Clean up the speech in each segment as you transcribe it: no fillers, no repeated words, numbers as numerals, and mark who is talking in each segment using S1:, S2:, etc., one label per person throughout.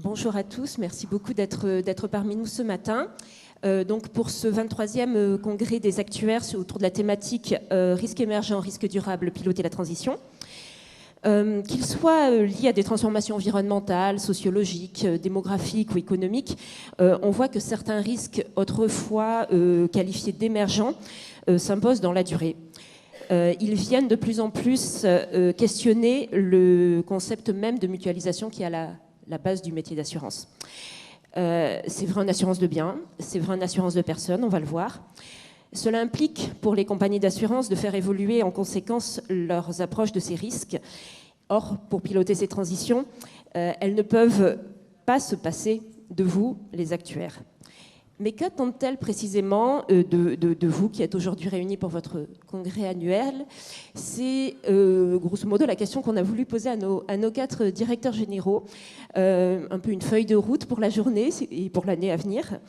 S1: Bonjour à tous, merci beaucoup d'être parmi nous ce matin. Donc pour ce 23e congrès des actuaires autour de la thématique risque émergent, risque durable, piloter la transition. Qu'ils soient liés à des transformations environnementales, sociologiques, démographiques ou économiques, on voit que certains risques autrefois qualifiés d'émergents s'imposent dans la durée. Ils viennent de plus en plus questionner le concept même de mutualisation qui est à la base du métier d'assurance. C'est vrai en assurance de biens, c'est vrai en assurance de personnes, on va le voir. Cela implique pour les compagnies d'assurance de faire évoluer en conséquence leurs approches de ces risques. Or, pour piloter ces transitions, elles ne peuvent pas se passer de vous, les actuaires. Mais qu'attendent-elles précisément de vous qui êtes aujourd'hui réunis pour votre congrès annuel? C'est grosso modo la question qu'on a voulu poser à nos 4 directeurs généraux, un peu une feuille de route pour la journée et pour l'année à venir.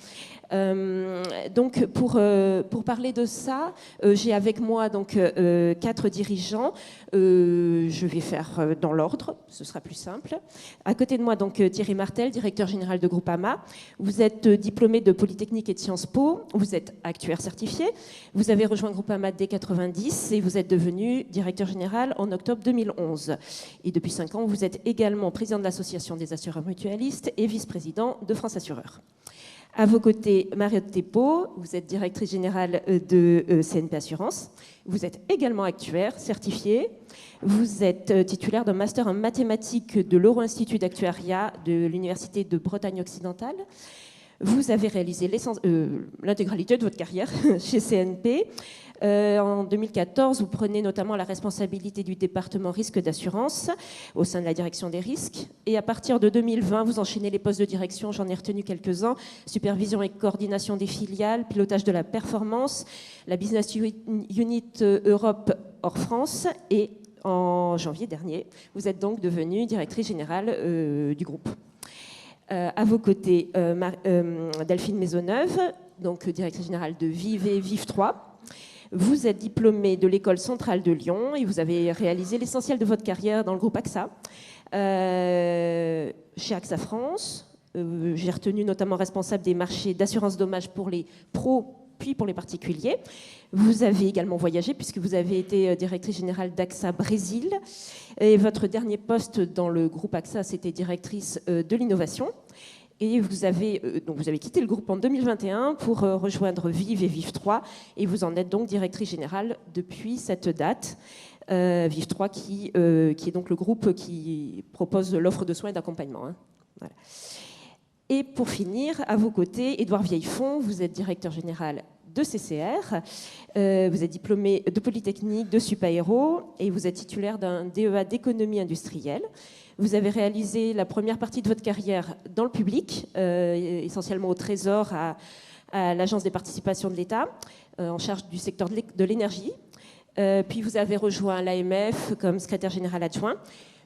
S1: Donc pour parler de ça, j'ai avec moi donc 4 dirigeants. Je vais faire dans l'ordre, ce sera plus simple. À côté de moi donc Thierry Martel, directeur général de Groupama. Vous êtes diplômé de Polytechnique et de Sciences Po. Vous êtes actuaire certifié. Vous avez rejoint Groupama dès 90 et vous êtes devenu directeur général en octobre 2011. Et depuis 5 ans, vous êtes également président de l'association des assureurs mutualistes et vice-président de France Assureurs. À vos côtés, Mariotte Thépeau, vous êtes directrice générale de CNP Assurance. Vous êtes également actuaire, certifiée. Vous êtes titulaire d'un master en mathématiques de l'Euro-Institut d'actuariat de l'Université de Bretagne occidentale. Vous avez réalisé l'intégralité de votre carrière chez CNP. En 2014, vous prenez notamment la responsabilité du département risque d'assurance au sein de la direction des risques. Et à partir de 2020, vous enchaînez les postes de direction, j'en ai retenu quelques-uns, supervision et coordination des filiales, pilotage de la performance, la business unit Europe hors France. Et en janvier dernier, vous êtes donc devenue directrice générale du groupe. À vos côtés, Delphine Maisonneuve, donc directrice générale de Vive et Vive 3. Vous êtes diplômée de l'école centrale de Lyon et vous avez réalisé l'essentiel de votre carrière dans le groupe AXA. Chez AXA France, j'ai retenu notamment responsable des marchés d'assurance dommages pour les pros puis pour les particuliers. Vous avez également voyagé puisque vous avez été directrice générale d'AXA Brésil. Et votre dernier poste dans le groupe AXA, c'était directrice de l'innovation. Et vous avez quitté le groupe en 2021 pour rejoindre Vive et Vive 3. Et vous en êtes donc directrice générale depuis cette date. Vive 3 qui est donc le groupe qui propose l'offre de soins et d'accompagnement. Hein. Voilà. Et pour finir, à vos côtés, Édouard Vieillefond, vous êtes directeur général de CCR, vous êtes diplômé de Polytechnique, de Supaéro, et vous êtes titulaire d'un DEA d'économie industrielle. Vous avez réalisé la première partie de votre carrière dans le public, essentiellement au Trésor, à l'Agence des participations de l'État, en charge du secteur de l'énergie. Puis vous avez rejoint l'AMF comme secrétaire général adjoint.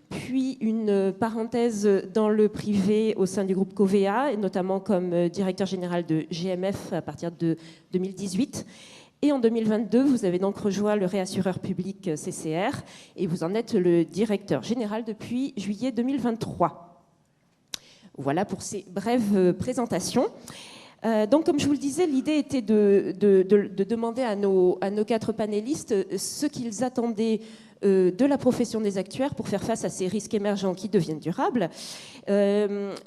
S1: Puis une parenthèse dans le privé au sein du groupe Covea, et notamment comme directeur général de GMF à partir de 2018. Et en 2022, vous avez donc rejoint le réassureur public CCR et vous en êtes le directeur général depuis juillet 2023. Voilà pour ces brèves présentations. Donc, comme je vous le disais, l'idée était de demander à nos 4 panélistes ce qu'ils attendaient de la profession des actuaires pour faire face à ces risques émergents qui deviennent durables.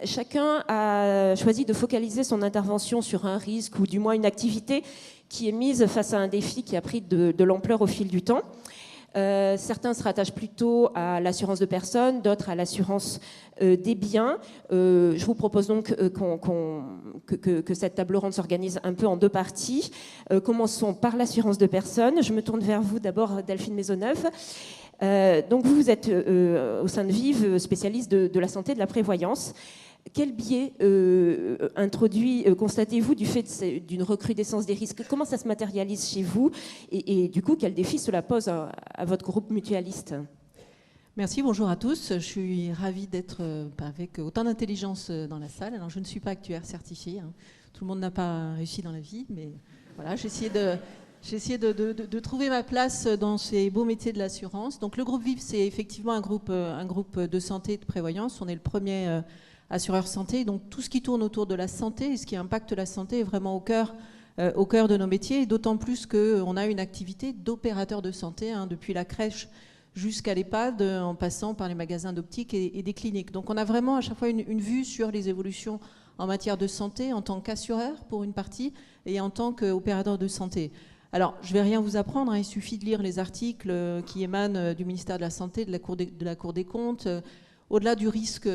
S1: Chacun a choisi de focaliser son intervention sur un risque ou du moins une activité qui est mise face à un défi qui a pris de l'ampleur au fil du temps. Certains se rattachent plutôt à l'assurance de personnes, d'autres à l'assurance des biens. Je vous propose donc que cette table ronde s'organise un peu en 2 parties. Commençons par l'assurance de personnes. Je me tourne vers vous d'abord, Delphine Maisonneuve. Donc vous êtes au sein de Vive spécialiste de la santé et de la prévoyance. Quel biais constatez-vous du fait d'une recrudescence des risques? Comment ça se matérialise chez vous et du coup, quel défi cela pose à votre groupe mutualiste?
S2: Merci, bonjour à tous. Je suis ravie d'être avec autant d'intelligence dans la salle. Alors, je ne suis pas actuaire certifiée. Hein. Tout le monde n'a pas réussi dans la vie, mais voilà, j'ai essayé de trouver ma place dans ces beaux métiers de l'assurance. Donc, le groupe Vive, c'est effectivement un groupe de santé et de prévoyance. On est le premier assureurs santé. Donc tout ce qui tourne autour de la santé et ce qui impacte la santé est vraiment au cœur de nos métiers, et d'autant plus qu'on a une activité d'opérateur de santé, depuis la crèche jusqu'à l'EHPAD, en passant par les magasins d'optique et des cliniques. Donc on a vraiment à chaque fois une vue sur les évolutions en matière de santé en tant qu'assureur pour une partie et en tant qu'opérateur de santé. Alors, je ne vais rien vous apprendre, il suffit de lire les articles qui émanent du ministère de la Santé, de la Cour des comptes, au-delà du risque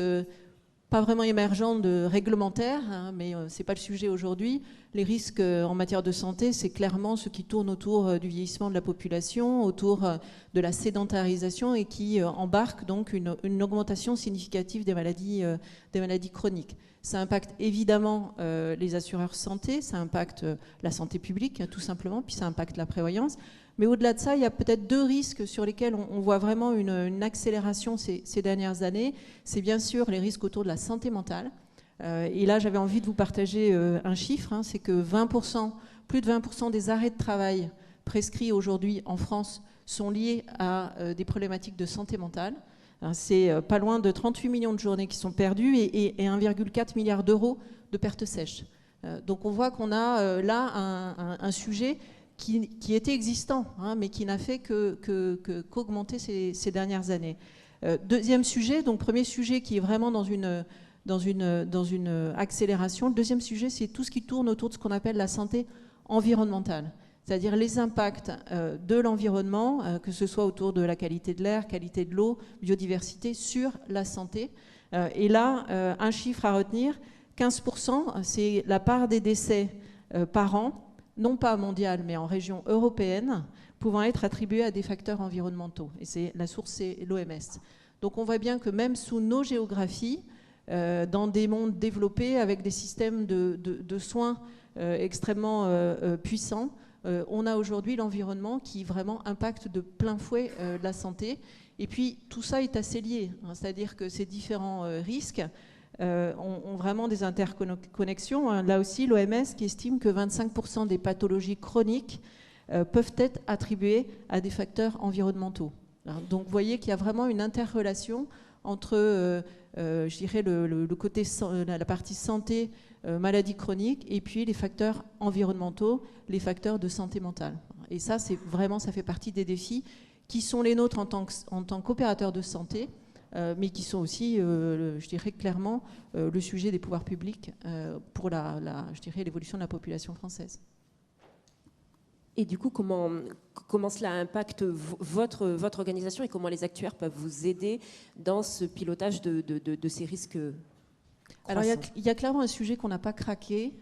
S2: pas vraiment émergent de réglementaire, mais ce n'est pas le sujet aujourd'hui. Les risques en matière de santé, c'est clairement ce qui tourne autour du vieillissement de la population, autour de la sédentarisation et qui embarque donc une augmentation significative des maladies chroniques. Ça impacte évidemment les assureurs santé, ça impacte la santé publique tout simplement, puis ça impacte la prévoyance. Mais au-delà de ça, il y a peut-être 2 risques sur lesquels on voit vraiment une accélération ces dernières années. C'est bien sûr les risques autour de la santé mentale. Et là, j'avais envie de vous partager un chiffre, c'est que plus de 20% des arrêts de travail prescrits aujourd'hui en France sont liés à des problématiques de santé mentale. C'est pas loin de 38 millions de journées qui sont perdues et 1,4 milliard d'euros de pertes sèches. Donc on voit qu'on a là un sujet qui était existant, mais qui n'a fait qu'augmenter ces dernières années. Deuxième sujet, donc premier sujet qui est vraiment dans une accélération. Le deuxième sujet, c'est tout ce qui tourne autour de ce qu'on appelle la santé environnementale, c'est-à-dire les impacts de l'environnement, que ce soit autour de la qualité de l'air, qualité de l'eau, biodiversité, sur la santé. Et là, un chiffre à retenir, 15%, c'est la part des décès par an, non pas mondiale, mais en région européenne, pouvant être attribués à des facteurs environnementaux. Et la source, c'est l'OMS. Donc on voit bien que même sous nos géographies, dans des mondes développés, avec des systèmes de soins extrêmement puissants, on a aujourd'hui l'environnement qui vraiment impacte de plein fouet la santé. Et puis tout ça est assez lié, c'est-à-dire que ces différents risques ont vraiment des interconnexions. Là aussi, l'OMS qui estime que 25% des pathologies chroniques peuvent être attribuées à des facteurs environnementaux. Donc vous voyez qu'il y a vraiment une interrelation entre, je dirais, le côté, la partie santé, maladie chronique, et puis les facteurs environnementaux, les facteurs de santé mentale. Et ça, ça fait partie des défis qui sont les nôtres en tant qu'opérateurs de santé, mais qui sont aussi, je dirais clairement, le sujet des pouvoirs publics pour je dirais, l'évolution de la population française.
S1: Et du coup, comment cela impacte votre organisation et comment les actuaires peuvent vous aider dans ce pilotage de ces risques croissants?
S2: Alors, il y a clairement un sujet qu'on n'a pas craqué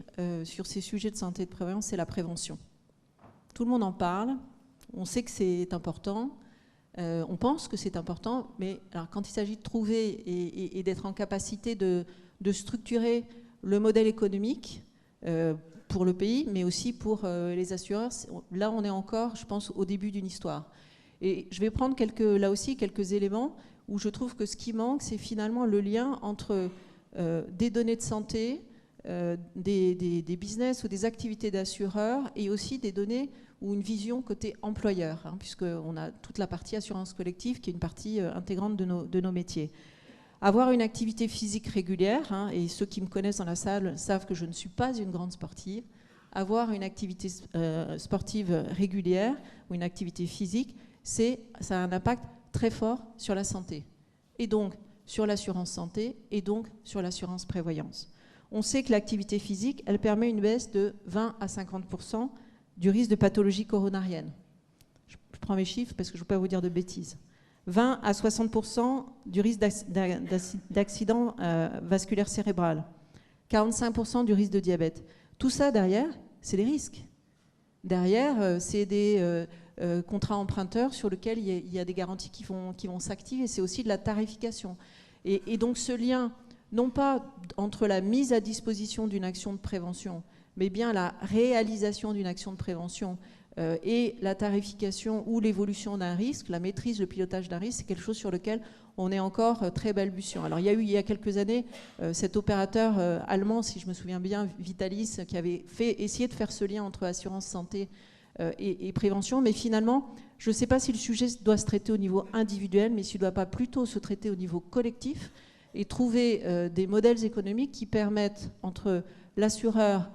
S2: sur ces sujets de santé et de prévoyance, c'est la prévention. Tout le monde en parle, on sait que c'est important. On pense que c'est important, mais alors quand il s'agit de trouver et d'être en capacité de structurer le modèle économique pour le pays, mais aussi pour les assureurs, là on est encore, je pense, au début d'une histoire. Et je vais prendre là aussi quelques éléments où je trouve que ce qui manque, c'est finalement le lien entre des données de santé, des business ou des activités d'assureurs et aussi des données ou une vision côté employeur, puisqu'on a toute la partie assurance collective qui est une partie intégrante de nos métiers. Avoir une activité physique régulière, et ceux qui me connaissent dans la salle savent que je ne suis pas une grande sportive, avoir une activité sportive régulière ou une activité physique, ça a un impact très fort sur la santé, et donc sur l'assurance santé, et donc sur l'assurance prévoyance. On sait que l'activité physique, elle permet une baisse de 20 à 50% du risque de pathologie coronarienne. Je prends mes chiffres parce que je ne veux pas vous dire de bêtises. 20 à 60% du risque d'accident vasculaire cérébral. 45% du risque de diabète. Tout ça, derrière, c'est des risques. Derrière, c'est des contrats emprunteurs sur lesquels il y a des garanties qui vont s'activer. C'est aussi de la tarification. Et donc ce lien, non pas entre la mise à disposition d'une action de prévention, mais bien la réalisation d'une action de prévention et la tarification ou l'évolution d'un risque, la maîtrise, le pilotage d'un risque, c'est quelque chose sur lequel on est encore très balbutiant. Alors il y a eu il y a quelques années cet opérateur allemand, si je me souviens bien, Vitalis, qui avait essayé de faire ce lien entre assurance santé et prévention, mais finalement, je ne sais pas si le sujet doit se traiter au niveau individuel, mais s'il ne doit pas plutôt se traiter au niveau collectif, et trouver des modèles économiques qui permettent entre l'assureur,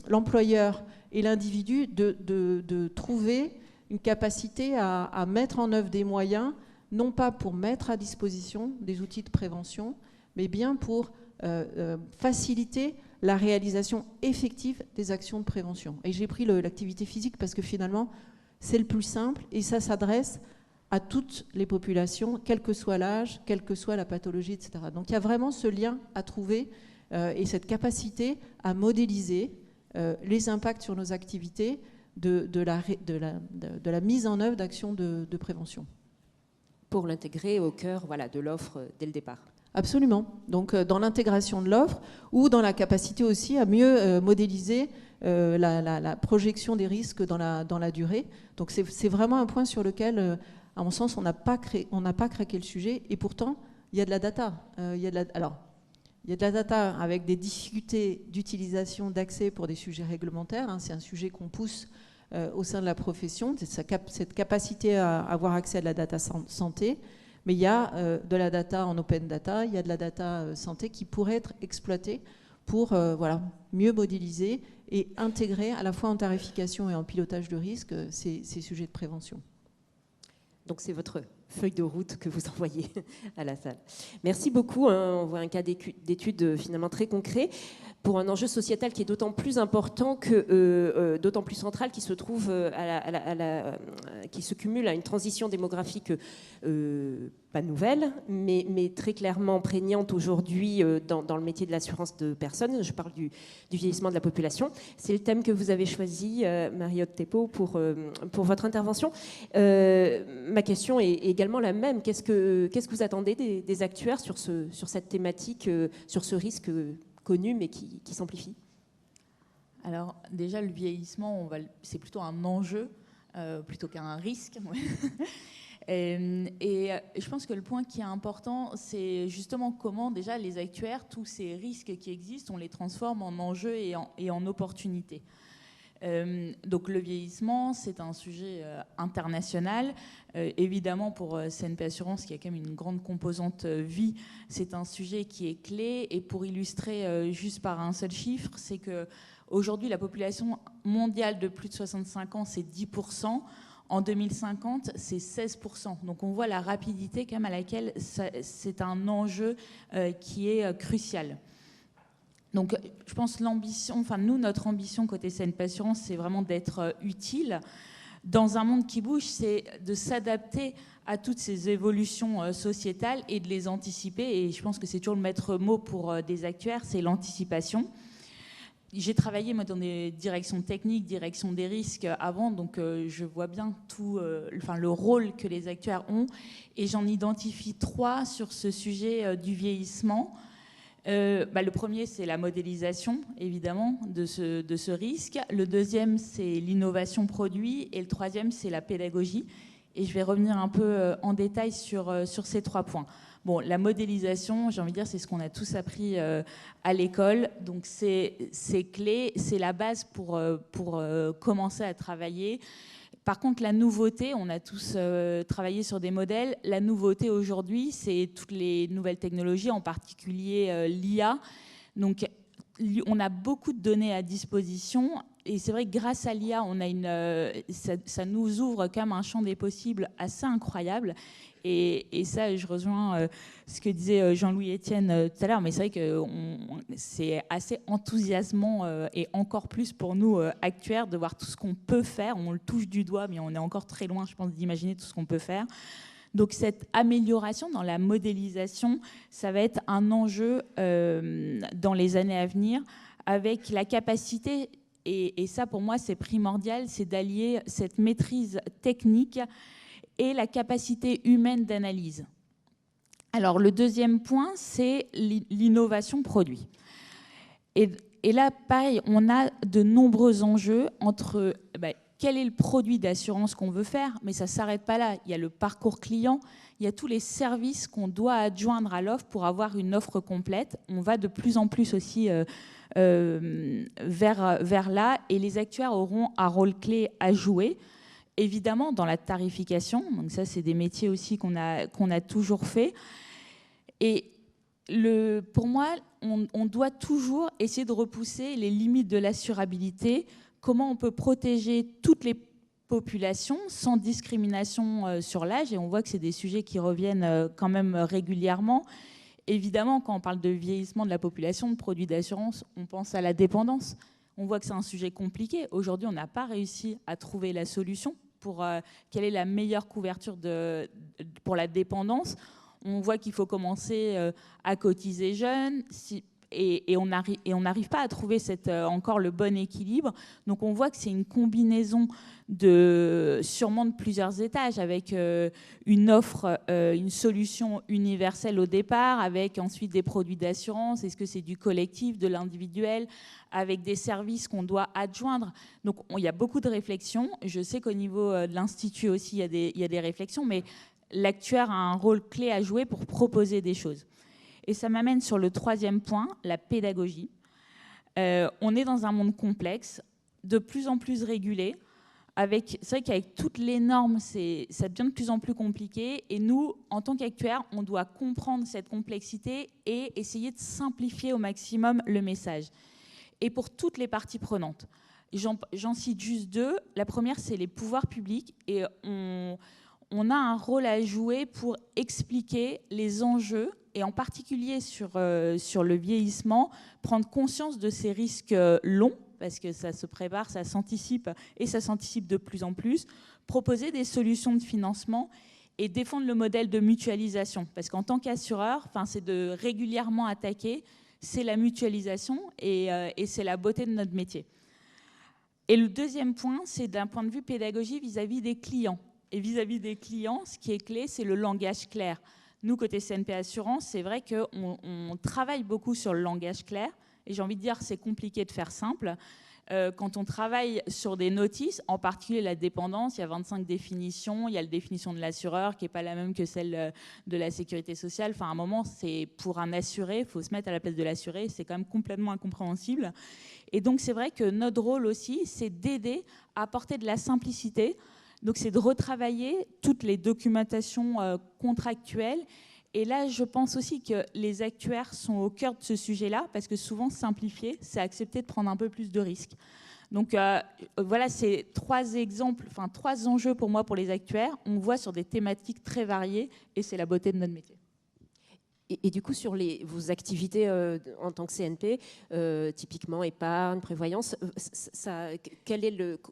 S2: l'employeur et l'individu de trouver une capacité à mettre en œuvre des moyens, non pas pour mettre à disposition des outils de prévention, mais bien pour faciliter la réalisation effective des actions de prévention. Et j'ai pris l'activité physique parce que finalement, c'est le plus simple et ça s'adresse à toutes les populations, quel que soit l'âge, quelle que soit la pathologie, etc. Donc il y a vraiment ce lien à trouver et cette capacité à modéliser les impacts sur nos activités de la mise en œuvre d'actions de prévention.
S1: Pour l'intégrer au cœur de l'offre dès le départ.
S2: Absolument. Donc dans l'intégration de l'offre ou dans la capacité aussi à mieux modéliser la projection des risques dans la durée. Donc c'est vraiment un point sur lequel, à mon sens, on n'a pas craqué le sujet et pourtant il y a de la data. Il y a de la data avec des difficultés d'utilisation, d'accès pour des sujets réglementaires. Hein. C'est un sujet qu'on pousse au sein de la profession, cette capacité à avoir accès à de la data santé. Mais il y a de la data en open data, il y a de la data santé qui pourrait être exploitée pour mieux modéliser et intégrer à la fois en tarification et en pilotage de risque ces sujets de prévention.
S1: Donc c'est votre feuille de route que vous envoyez à la salle. Merci beaucoup. On voit un cas d'étude finalement très concret pour un enjeu sociétal qui est d'autant plus important que d'autant plus central, qui se trouve qui se cumule à une transition démographique pas nouvelle, mais très clairement prégnante aujourd'hui dans le métier de l'assurance de personnes. Je parle du vieillissement de la population. C'est le thème que vous avez choisi, Marie-Aude Thépeau, pour votre intervention. Ma question est également la même. Qu'est-ce que vous attendez des actuaires sur cette thématique, sur ce risque connu mais qui s'amplifie?
S3: Alors déjà, le vieillissement, c'est plutôt un enjeu plutôt qu'un risque. Et je pense que le point qui est important, c'est justement comment déjà les actuaires, tous ces risques qui existent, on les transforme en enjeux et en opportunités. Donc le vieillissement, c'est un sujet international. Évidemment, pour CNP Assurance, qui a quand même une grande composante vie, c'est un sujet qui est clé. Et pour illustrer juste par un seul chiffre, c'est qu'aujourd'hui, la population mondiale de plus de 65 ans, c'est 10%. En 2050, c'est 16%. Donc on voit la rapidité quand même à laquelle c'est un enjeu qui est crucial. Donc, je pense notre ambition côté CNP Assurance, c'est vraiment d'être utile. Dans un monde qui bouge, c'est de s'adapter à toutes ces évolutions sociétales et de les anticiper. Et je pense que c'est toujours le maître mot pour des actuaires, c'est l'anticipation. J'ai travaillé moi, dans des directions techniques, direction des risques avant, donc je vois bien le rôle que les actuaires ont. Et j'en identifie 3 sur ce sujet du vieillissement. Le premier, c'est la modélisation, évidemment, de ce risque. Le deuxième, c'est l'innovation produit. Et le troisième, c'est la pédagogie. Et je vais revenir un peu en détail sur ces 3 points. Bon, la modélisation, j'ai envie de dire, c'est ce qu'on a tous appris à l'école. Donc, c'est clé, c'est la base pour commencer à travailler. Par contre, la nouveauté, on a tous travaillé sur des modèles. La nouveauté aujourd'hui, c'est toutes les nouvelles technologies, en particulier l'IA. Donc, on a beaucoup de données à disposition. Et c'est vrai que grâce à l'IA, ça nous ouvre quand même un champ des possibles assez incroyable. Et ça, je rejoins ce que disait Jean-Louis Etienne tout à l'heure, mais c'est vrai que c'est assez enthousiasmant et encore plus pour nous actuaires de voir tout ce qu'on peut faire. On le touche du doigt, mais on est encore très loin, je pense, d'imaginer tout ce qu'on peut faire. Donc cette amélioration dans la modélisation, ça va être un enjeu dans les années à venir, avec la capacité, et ça pour moi c'est primordial, c'est d'allier cette maîtrise technique et la capacité humaine d'analyse. Alors le deuxième point, c'est l'innovation produit. Et là, pareil, on a de nombreux enjeux entre quel est le produit d'assurance qu'on veut faire, mais ça ne s'arrête pas là. Il y a le parcours client, il y a tous les services qu'on doit adjoindre à l'offre pour avoir une offre complète. On va de plus en plus aussi vers là, et les actuaires auront un rôle clé à jouer. Évidemment, dans la tarification, donc ça, c'est des métiers aussi qu'on a toujours fait. Et pour moi, on doit toujours essayer de repousser les limites de l'assurabilité. Comment on peut protéger toutes les populations sans discrimination sur l'âge. Et on voit que c'est des sujets qui reviennent quand même régulièrement. Évidemment, quand on parle de vieillissement de la population, de produits d'assurance, on pense à la dépendance. On voit que c'est un sujet compliqué. Aujourd'hui, on n'a pas réussi à trouver la solution pour quelle est la meilleure couverture pour la dépendance. On voit qu'il faut commencer à cotiser jeune et on n'arrive pas à trouver encore le bon équilibre. Donc on voit que c'est une combinaison sûrement de plusieurs étages, avec une offre, une solution universelle au départ, avec ensuite des produits d'assurance. Est-ce que c'est du collectif, de l'individuel, avec des services qu'on doit adjoindre? Donc il y a beaucoup de réflexions. Je sais qu'au niveau de l'Institut aussi, il y a des réflexions, mais l'actuaire a un rôle clé à jouer pour proposer des choses. Et ça m'amène sur le troisième point, la pédagogie. On est dans un monde complexe, de plus en plus régulé. C'est vrai qu'avec toutes les normes, ça devient de plus en plus compliqué. Et nous, en tant qu'actuaires, on doit comprendre cette complexité et essayer de simplifier au maximum le message. Et pour toutes les parties prenantes. J'en cite juste deux. La première, c'est les pouvoirs publics. Et on a un rôle à jouer pour expliquer les enjeux, et en particulier sur le vieillissement, prendre conscience de ces risques longs, parce que ça se prépare, ça s'anticipe, et ça s'anticipe de plus en plus, proposer des solutions de financement et défendre le modèle de mutualisation. Parce qu'en tant qu'assureur, c'est de régulièrement attaquer, c'est la mutualisation, et c'est la beauté de notre métier. Et le deuxième point, c'est d'un point de vue pédagogie vis-à-vis des clients. Et vis-à-vis des clients, ce qui est clé, c'est le langage clair. Nous, côté CNP Assurance, c'est vrai qu'on travaille beaucoup sur le langage clair. Et j'ai envie de dire que c'est compliqué de faire simple. Quand on travaille sur des notices, en particulier la dépendance, il y a 25 définitions. Il y a la définition de l'assureur qui n'est pas la même que celle de la sécurité sociale. À un moment, c'est pour un assuré, il faut se mettre à la place de l'assuré. C'est quand même complètement incompréhensible. Et donc, c'est vrai que notre rôle aussi, c'est d'aider à apporter de la simplicité. Donc, c'est de retravailler toutes les documentations contractuelles. Et là, je pense aussi que les actuaires sont au cœur de ce sujet-là, parce que souvent, simplifier, c'est accepter de prendre un peu plus de risques. Donc, voilà, c'est trois exemples, trois enjeux pour moi, pour les actuaires. On voit sur des thématiques très variées, et c'est la beauté de notre métier.
S1: Et du coup, sur vos activités en tant que CNP, typiquement épargne, prévoyance,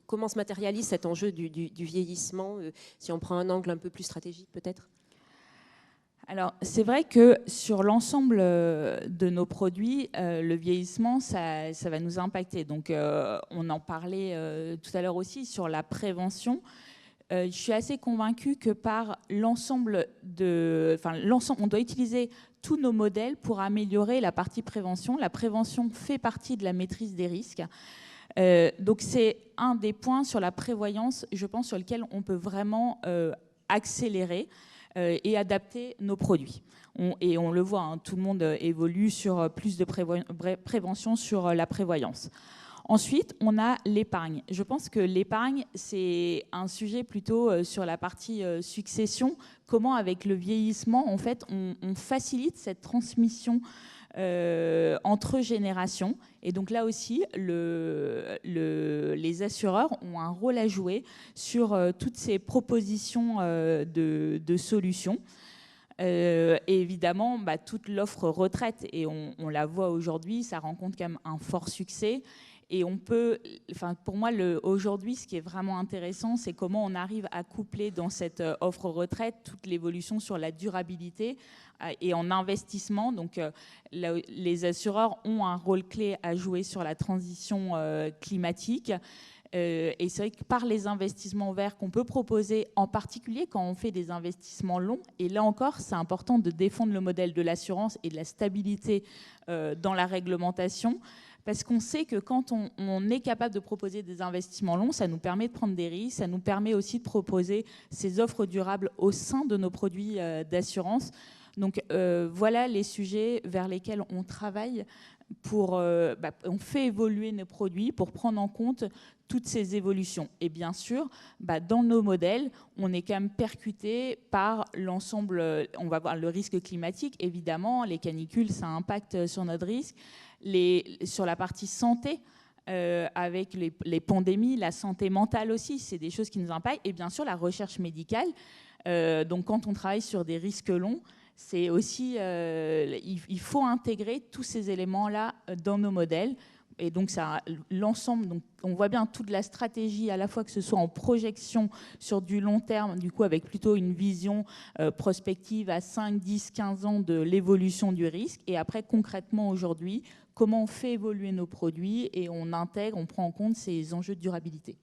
S1: comment se matérialise cet enjeu du vieillissement, si on prend un angle un peu plus stratégique peut-être?
S3: Alors, c'est vrai que sur l'ensemble de nos produits, le vieillissement, ça va nous impacter. Donc, on en parlait tout à l'heure aussi sur la prévention. Je suis assez convaincue que par l'ensemble, on doit utiliser tous nos modèles pour améliorer la partie prévention. La prévention fait partie de la maîtrise des risques. Donc c'est un des points sur la prévoyance, je pense, sur lequel on peut vraiment accélérer et adapter nos produits. Et on le voit, tout le monde évolue sur plus de prévention sur la prévoyance. Ensuite, on a l'épargne. Je pense que l'épargne, c'est un sujet plutôt sur la partie succession. Comment, avec le vieillissement, en fait, on facilite cette transmission entre générations. Et donc là aussi, les assureurs ont un rôle à jouer sur toutes ces propositions de solutions. Et évidemment, toute l'offre retraite, et on la voit aujourd'hui, ça rencontre quand même un fort succès. Et on peut, pour moi, aujourd'hui, ce qui est vraiment intéressant, c'est comment on arrive à coupler dans cette offre retraite toute l'évolution sur la durabilité et en investissement. Donc, les assureurs ont un rôle clé à jouer sur la transition climatique. Et c'est vrai que par les investissements verts qu'on peut proposer, en particulier quand on fait des investissements longs, et là encore, c'est important de défendre le modèle de l'assurance et de la stabilité dans la réglementation. Parce qu'on sait que quand on est capable de proposer des investissements longs, ça nous permet de prendre des risques, ça nous permet aussi de proposer ces offres durables au sein de nos produits d'assurance. Donc voilà les sujets vers lesquels on travaille. On fait évoluer nos produits pour prendre en compte toutes ces évolutions. Et bien sûr, dans nos modèles, on est quand même percuté par l'ensemble. On va voir le risque climatique, évidemment. Les canicules, ça impacte sur notre risque. Sur la partie santé, avec les pandémies, la santé mentale aussi, c'est des choses qui nous impactent. Et bien sûr, la recherche médicale. Donc quand on travaille sur des risques longs, c'est aussi, il faut intégrer tous ces éléments-là dans nos modèles. Et donc, ça, l'ensemble, donc on voit bien toute la stratégie, à la fois que ce soit en projection sur du long terme, du coup, avec plutôt une vision prospective à 5, 10, 15 ans de l'évolution du risque. Et après, concrètement, aujourd'hui, comment on fait évoluer nos produits et on intègre, on prend en compte ces enjeux de durabilité.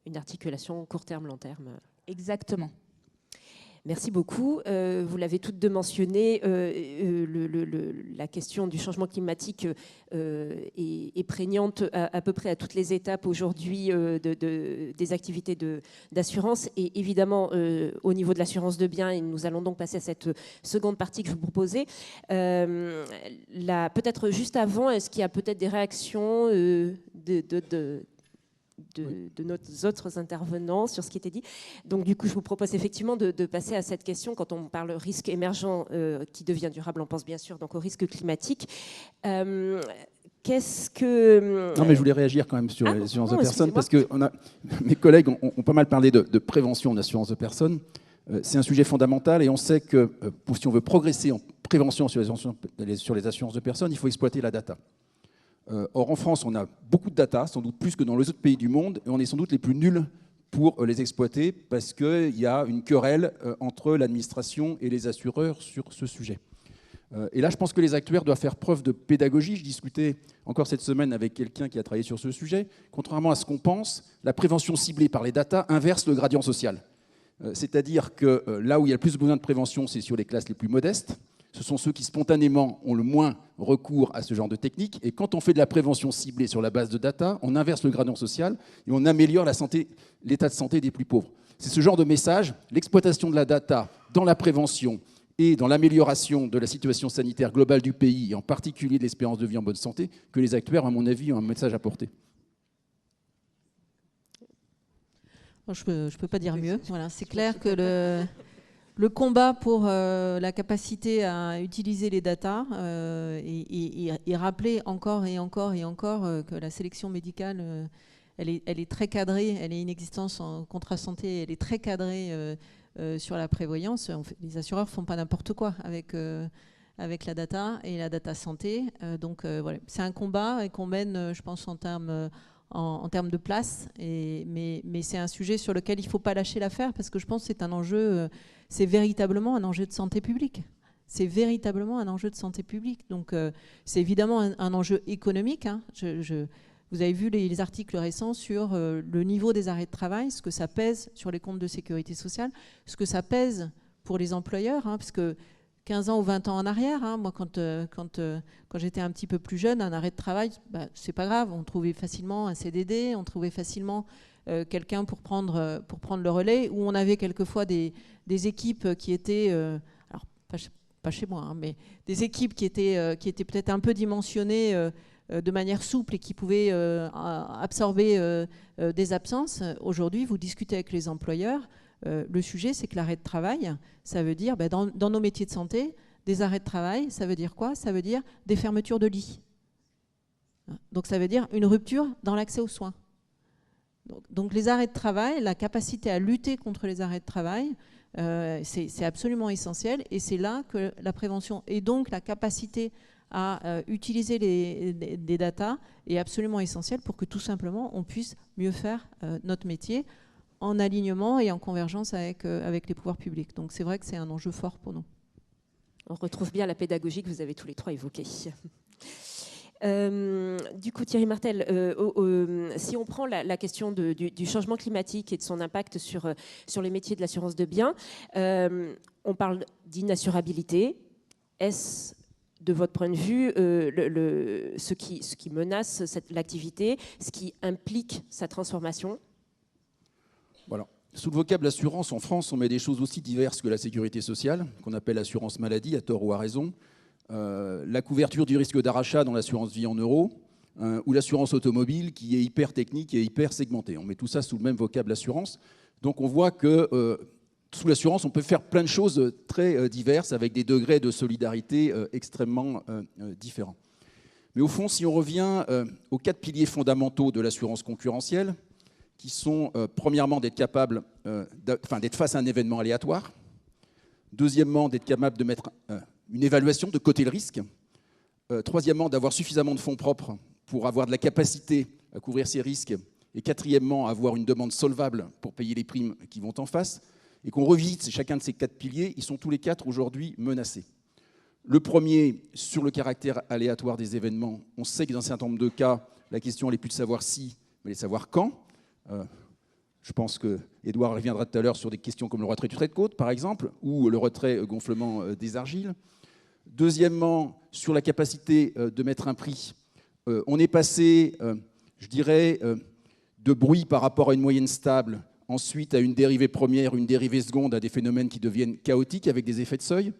S1: Une articulation court terme, long terme.
S3: Exactement.
S1: Merci beaucoup. Vous l'avez toutes deux mentionné, la question du changement climatique est prégnante à peu près à toutes les étapes aujourd'hui des activités d'assurance. Et évidemment, au niveau de l'assurance de biens, et nous allons donc passer à cette seconde partie que je vous proposais. Peut-être juste avant, est-ce qu'il y a peut-être des réactions de nos autres intervenants sur ce qui était dit. Donc du coup, je vous propose effectivement de passer à cette question. Quand on parle risque émergent qui devient durable, on pense bien sûr donc au risque climatique. Qu'est-ce que...
S4: Non, mais je voulais réagir quand même sur l'assurance de personnes, parce que mes collègues ont pas mal parlé de prévention d'assurance de personnes. C'est un sujet fondamental et on sait que si on veut progresser en prévention sur les assurances de personnes, il faut exploiter la data. Or, en France, on a beaucoup de data, sans doute plus que dans les autres pays du monde, et on est sans doute les plus nuls pour les exploiter parce qu'il y a une querelle entre l'administration et les assureurs sur ce sujet. Et là, je pense que les actuaires doivent faire preuve de pédagogie. Je discutais encore cette semaine avec quelqu'un qui a travaillé sur ce sujet. Contrairement à ce qu'on pense, la prévention ciblée par les data inverse le gradient social. C'est-à-dire que là où il y a le plus besoin de prévention, c'est sur les classes les plus modestes. Ce sont ceux qui spontanément ont le moins recours à ce genre de technique. Et quand on fait de la prévention ciblée sur la base de data, on inverse le gradient social et on améliore l'état de santé des plus pauvres. C'est ce genre de message, l'exploitation de la data dans la prévention et dans l'amélioration de la situation sanitaire globale du pays, et en particulier de l'espérance de vie en bonne santé, que les actuaires, à mon avis, ont un message à porter.
S2: Bon, je peux pas dire mieux. Voilà, c'est clair que le combat pour la capacité à utiliser les datas et rappeler encore et encore et encore que la sélection médicale, elle est très cadrée, elle est inexistence en contrat santé, elle est très cadrée sur la prévoyance. Les assureurs ne font pas n'importe quoi avec la data et la data santé. Donc voilà, c'est un combat qu'on mène, je pense, en termes de place, mais c'est un sujet sur lequel il ne faut pas lâcher l'affaire parce que je pense que c'est un enjeu, c'est véritablement un enjeu de santé publique. C'est véritablement un enjeu de santé publique. Donc c'est évidemment un enjeu économique. Hein. Vous avez vu les articles récents sur le niveau des arrêts de travail, ce que ça pèse sur les comptes de sécurité sociale, ce que ça pèse pour les employeurs, hein, parce que 15 ans ou 20 ans en arrière, hein, moi quand j'étais un petit peu plus jeune, un arrêt de travail, c'est pas grave, on trouvait facilement un CDD, on trouvait facilement quelqu'un pour prendre le relais, où on avait quelquefois des équipes qui étaient, alors pas chez moi, hein, mais des équipes qui étaient peut-être un peu dimensionnées de manière souple et qui pouvaient absorber des absences. Aujourd'hui, vous discutez avec les employeurs, le sujet, c'est que l'arrêt de travail, ça veut dire, dans nos métiers de santé, des arrêts de travail, ça veut dire quoi? Ça veut dire des fermetures de lits. Donc ça veut dire une rupture dans l'accès aux soins. Donc les arrêts de travail, la capacité à lutter contre les arrêts de travail, c'est absolument essentiel, et c'est là que la prévention et donc la capacité à utiliser des datas est absolument essentielle pour que tout simplement on puisse mieux faire notre métier en alignement et en convergence avec les pouvoirs publics. Donc c'est vrai que c'est un enjeu fort pour nous.
S1: On retrouve bien la pédagogie que vous avez tous les trois évoquée. Du coup, Thierry Martel, si on prend la question du changement climatique et de son impact sur les métiers de l'assurance de biens, on parle d'inassurabilité. Est-ce, de votre point de vue, ce qui menace l'activité, ce qui implique sa transformation?
S4: Voilà. sous le vocable assurance, en France, on met des choses aussi diverses que la sécurité sociale, qu'on appelle assurance maladie, à tort ou à raison, la couverture du risque d'arrachat dans l'assurance vie en euros, ou l'assurance automobile qui est hyper technique et hyper segmentée. On met tout ça sous le même vocable assurance. Donc on voit que sous l'assurance, on peut faire plein de choses très diverses avec des degrés de solidarité extrêmement différents. Mais au fond, si on revient aux 4 piliers fondamentaux de l'assurance concurrentielle, qui sont premièrement d'être capable, d'être face à un événement aléatoire, deuxièmement d'être capable de mettre une évaluation, de coter le risque, troisièmement d'avoir suffisamment de fonds propres pour avoir de la capacité à couvrir ces risques, et quatrièmement avoir une demande solvable pour payer les primes qui vont en face, et qu'on revisite chacun de ces 4 piliers, ils sont tous les 4 aujourd'hui menacés. Le premier, sur le caractère aléatoire des événements, on sait que dans un certain nombre de cas, la question n'est plus de savoir si, mais de savoir quand. Je pense qu'Edouard reviendra tout à l'heure sur des questions comme le retrait du trait de côte, par exemple, ou le retrait gonflement des argiles. Deuxièmement, sur la capacité de mettre un prix, on est passé, je dirais, de bruit par rapport à une moyenne stable, ensuite à une dérivée première, une dérivée seconde, à des phénomènes qui deviennent chaotiques avec des effets de seuil.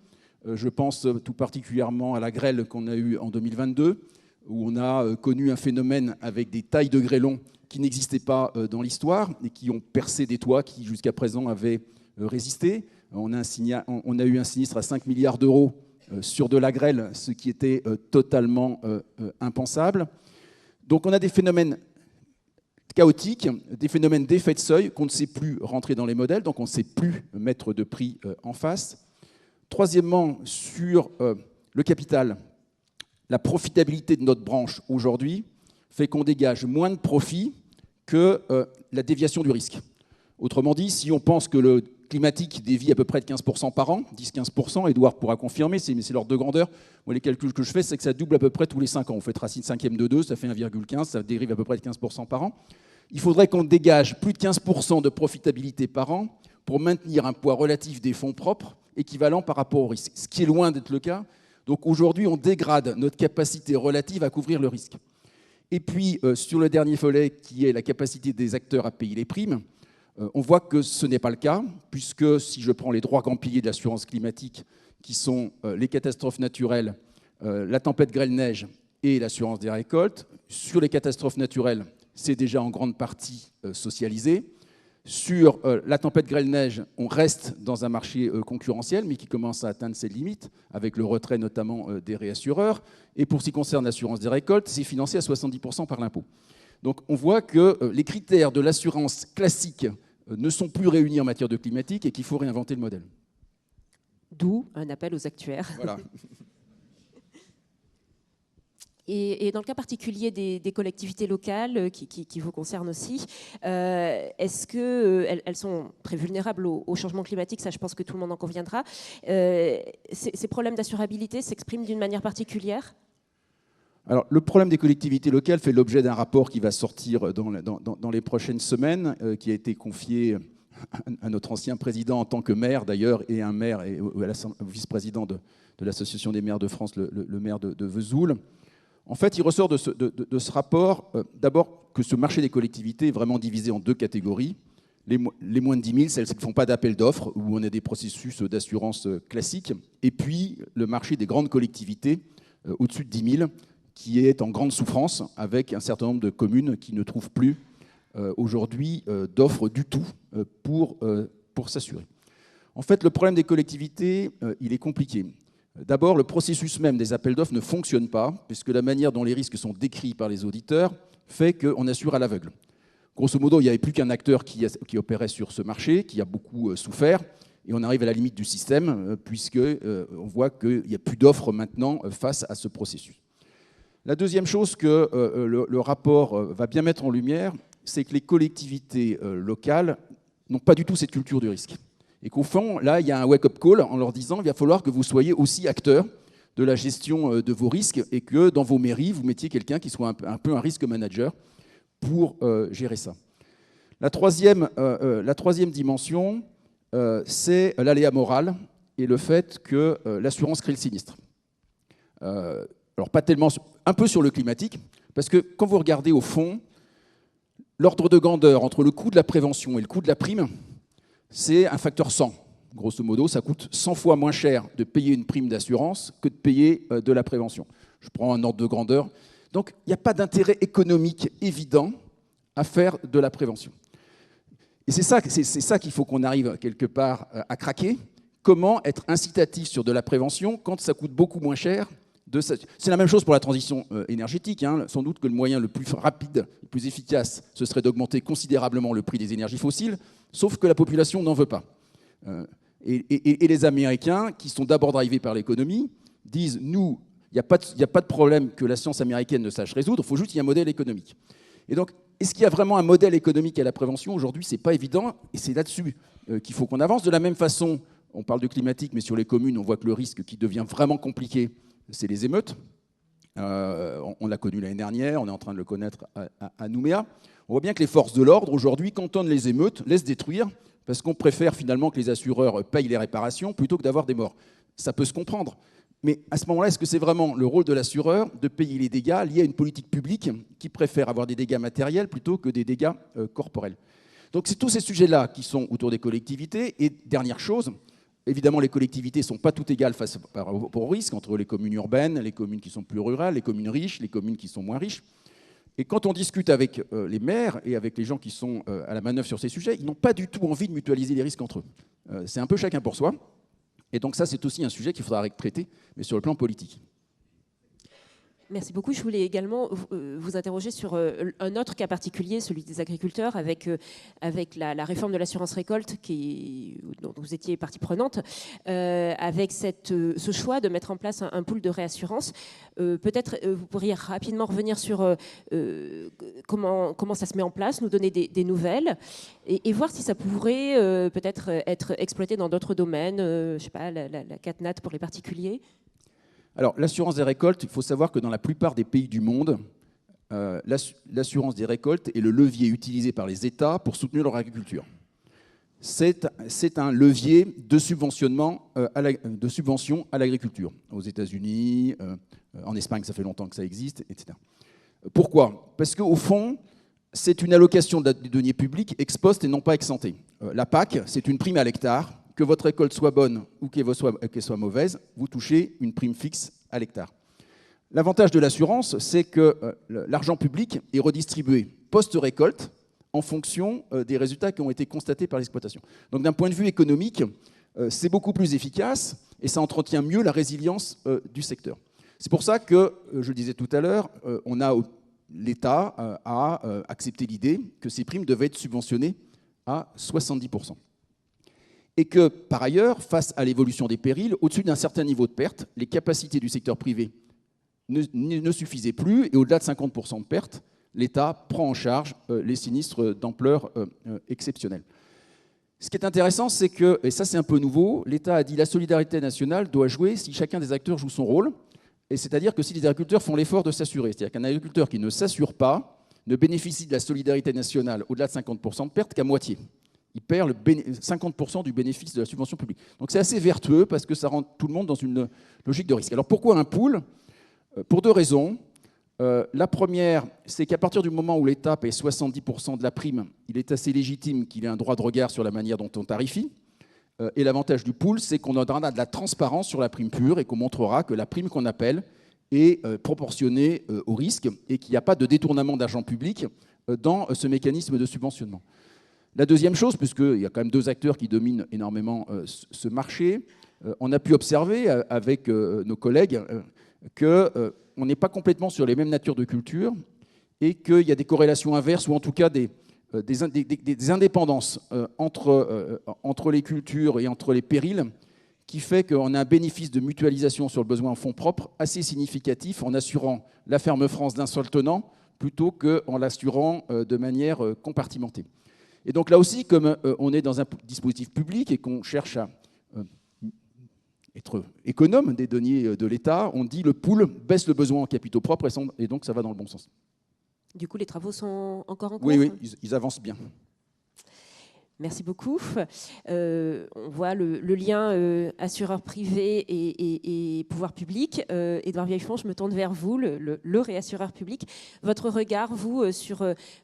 S4: Je pense tout particulièrement à la grêle qu'on a eue en 2022, où on a connu un phénomène avec des tailles de grêlons qui n'existaient pas dans l'histoire et qui ont percé des toits qui, jusqu'à présent, avaient résisté. On a eu un sinistre à 5 milliards d'euros sur de la grêle, ce qui était totalement impensable. Donc on a des phénomènes chaotiques, des phénomènes d'effet de seuil qu'on ne sait plus rentrer dans les modèles, donc on ne sait plus mettre de prix en face. Troisièmement, sur le capital, la profitabilité de notre branche aujourd'hui fait qu'on dégage moins de profit que la déviation du risque. Autrement dit, si on pense que le climatique dévie à peu près de 15% par an, 10-15%, Edouard pourra confirmer, c'est l'ordre de grandeur. Moi, les calculs que je fais, c'est que ça double à peu près tous les 5 ans. On fait racine cinquième de 2, ça fait 1,15, ça dérive à peu près de 15% par an. Il faudrait qu'on dégage plus de 15% de profitabilité par an pour maintenir un poids relatif des fonds propres équivalent par rapport au risque, ce qui est loin d'être le cas. Donc aujourd'hui, on dégrade notre capacité relative à couvrir le risque. Et puis, sur le dernier volet, qui est la capacité des acteurs à payer les primes, on voit que ce n'est pas le cas, puisque si je prends les 3 grands piliers de l'assurance climatique, qui sont les catastrophes naturelles, la tempête grêle-neige et l'assurance des récoltes, sur les catastrophes naturelles, c'est déjà en grande partie socialisé. Sur la tempête grêle-neige, on reste dans un marché concurrentiel, mais qui commence à atteindre ses limites, avec le retrait notamment des réassureurs. Et pour ce qui concerne l'assurance des récoltes, c'est financé à 70% par l'impôt. Donc on voit que les critères de l'assurance classique ne sont plus réunis en matière de climatique et qu'il faut réinventer le modèle.
S1: D'où un appel aux actuaires.
S4: Voilà.
S1: Et dans le cas particulier des collectivités locales qui vous concernent aussi, est-ce qu'elles sont très vulnérables au changement climatique? Ça, je pense que tout le monde en conviendra. Ces problèmes d'assurabilité s'expriment d'une manière particulière?
S4: Alors, le problème des collectivités locales fait l'objet d'un rapport qui va sortir dans les prochaines semaines, qui a été confié à notre ancien président en tant que maire d'ailleurs, et un maire et au vice-président de l'Association des maires de France, le maire de Vesoul. En fait, il ressort de ce rapport, d'abord, que ce marché des collectivités est vraiment divisé en 2 catégories. Les moins de 10 000, celles qui ne font pas d'appel d'offres, où on a des processus d'assurance classiques. Et puis, le marché des grandes collectivités, au-dessus de 10 000, qui est en grande souffrance, avec un certain nombre de communes qui ne trouvent plus aujourd'hui d'offres du tout pour s'assurer. En fait, le problème des collectivités, il est compliqué. D'abord, le processus même des appels d'offres ne fonctionne pas, puisque la manière dont les risques sont décrits par les auditeurs fait qu'on assure à l'aveugle. Grosso modo, il n'y avait plus qu'un acteur qui opérait sur ce marché, qui a beaucoup souffert, et on arrive à la limite du système, puisqu'on voit qu'il n'y a plus d'offres maintenant face à ce processus. La deuxième chose que le rapport va bien mettre en lumière, c'est que les collectivités locales n'ont pas du tout cette culture du risque. Et qu'au fond, là, il y a un wake-up call en leur disant qu'il va falloir que vous soyez aussi acteurs de la gestion de vos risques et que dans vos mairies, vous mettiez quelqu'un qui soit un peu un risk manager pour gérer ça. La troisième dimension, c'est l'aléa moral et le fait que l'assurance crée le sinistre. Alors pas tellement, un peu sur le climatique, parce que quand vous regardez au fond, l'ordre de grandeur entre le coût de la prévention et le coût de la prime, c'est un facteur 100. Grosso modo, ça coûte 100 fois moins cher de payer une prime d'assurance que de payer de la prévention. Je prends un ordre de grandeur. Donc, il n'y a pas d'intérêt économique évident à faire de la prévention. Et c'est ça qu'il faut qu'on arrive quelque part à craquer. Comment être incitatif sur de la prévention quand ça coûte beaucoup moins cher. C'est la même chose pour la transition énergétique. Sans doute que le moyen le plus rapide, le plus efficace, ce serait d'augmenter considérablement le prix des énergies fossiles, sauf que la population n'en veut pas. Et les Américains, qui sont d'abord drivés par l'économie, disent « nous, il n'y a pas de problème que la science américaine ne sache résoudre, il faut juste qu'il y ait un modèle économique ». Et donc, est-ce qu'il y a vraiment un modèle économique à la prévention? Aujourd'hui, ce n'est pas évident, et c'est là-dessus qu'il faut qu'on avance. De la même façon, on parle de climatique, mais sur les communes, on voit que le risque qui devient vraiment compliqué, c'est les émeutes. On l'a connu l'année dernière, on est en train de le connaître à Nouméa. On voit bien que les forces de l'ordre, aujourd'hui, cantonnent les émeutes, laissent détruire, parce qu'on préfère finalement que les assureurs payent les réparations plutôt que d'avoir des morts. Ça peut se comprendre. Mais à ce moment-là, est-ce que c'est vraiment le rôle de l'assureur de payer les dégâts liés à une politique publique qui préfère avoir des dégâts matériels plutôt que des dégâts corporels? Donc c'est tous ces sujets-là qui sont autour des collectivités. Et dernière chose, évidemment, les collectivités ne sont pas toutes égales face au risque, entre les communes urbaines, les communes qui sont plus rurales, les communes riches, les communes qui sont moins riches. Et quand on discute avec les maires et avec les gens qui sont à la manœuvre sur ces sujets, ils n'ont pas du tout envie de mutualiser les risques entre eux. C'est un peu chacun pour soi. Et donc ça, c'est aussi un sujet qu'il faudra traiter, mais sur le plan politique.
S1: Merci beaucoup. Je voulais également vous interroger sur un autre cas particulier, celui des agriculteurs, avec la réforme de l'assurance récolte dont vous étiez partie prenante, avec ce choix de mettre en place un pool de réassurance. Peut-être vous pourriez rapidement revenir sur comment ça se met en place, nous donner des nouvelles et voir si ça pourrait peut-être être exploité dans d'autres domaines, je ne sais pas, la CatNat pour les particuliers.
S4: Alors, l'assurance des récoltes, il faut savoir que dans la plupart des pays du monde, l'assurance des récoltes est le levier utilisé par les États pour soutenir leur agriculture. C'est un levier de subvention à l'agriculture. Aux États-Unis, en Espagne, ça fait longtemps que ça existe, etc. Pourquoi? Parce qu'au fond, c'est une allocation des deniers publics ex post et non pas ex ante. La PAC, c'est une prime à l'hectare. Que votre récolte soit bonne ou qu'elle soit mauvaise, vous touchez une prime fixe à l'hectare. L'avantage de l'assurance, c'est que l'argent public est redistribué post-récolte en fonction des résultats qui ont été constatés par l'exploitation. Donc d'un point de vue économique, c'est beaucoup plus efficace et ça entretient mieux la résilience du secteur. C'est pour ça que, je le disais tout à l'heure, l'État a accepté l'idée que ces primes devaient être subventionnées à 70%. Et que, par ailleurs, face à l'évolution des périls, au-dessus d'un certain niveau de perte, les capacités du secteur privé ne suffisaient plus, et au-delà de 50% de perte, l'État prend en charge les sinistres d'ampleur exceptionnelle. Ce qui est intéressant, c'est que, et ça c'est un peu nouveau, l'État a dit que la solidarité nationale doit jouer si chacun des acteurs joue son rôle, et c'est-à-dire que si les agriculteurs font l'effort de s'assurer, c'est-à-dire qu'un agriculteur qui ne s'assure pas ne bénéficie de la solidarité nationale au-delà de 50% de perte qu'à moitié. Il perd 50% du bénéfice de la subvention publique. Donc c'est assez vertueux parce que ça rend tout le monde dans une logique de risque. Alors pourquoi un pool? Pour deux raisons. La première, c'est qu'à partir du moment où l'État paye 70% de la prime, il est assez légitime qu'il ait un droit de regard sur la manière dont on tarifie. Et l'avantage du pool, c'est qu'on aura de la transparence sur la prime pure et qu'on montrera que la prime qu'on appelle est proportionnée au risque et qu'il n'y a pas de détournement d'argent public dans ce mécanisme de subventionnement. La deuxième chose, puisqu'il y a quand même deux acteurs qui dominent énormément ce marché, on a pu observer avec nos collègues qu'on n'est pas complètement sur les mêmes natures de culture et qu'il y a des corrélations inverses ou en tout cas des indépendances entre les cultures et entre les périls qui fait qu'on a un bénéfice de mutualisation sur le besoin en fonds propres assez significatif en assurant la ferme France d'un seul tenant plutôt qu'en l'assurant de manière compartimentée. Et donc là aussi, comme on est dans un dispositif public et qu'on cherche à être économe des deniers de l'État, on dit le pool baisse le besoin en capitaux propres et donc ça va dans le bon sens.
S1: Du coup, les travaux sont encore en cours?
S4: Oui, ils avancent bien.
S1: Merci beaucoup. On voit le lien assureur privé et pouvoir public. Édouard Vieillefond, je me tourne vers vous, le réassureur public. Votre regard, vous, sur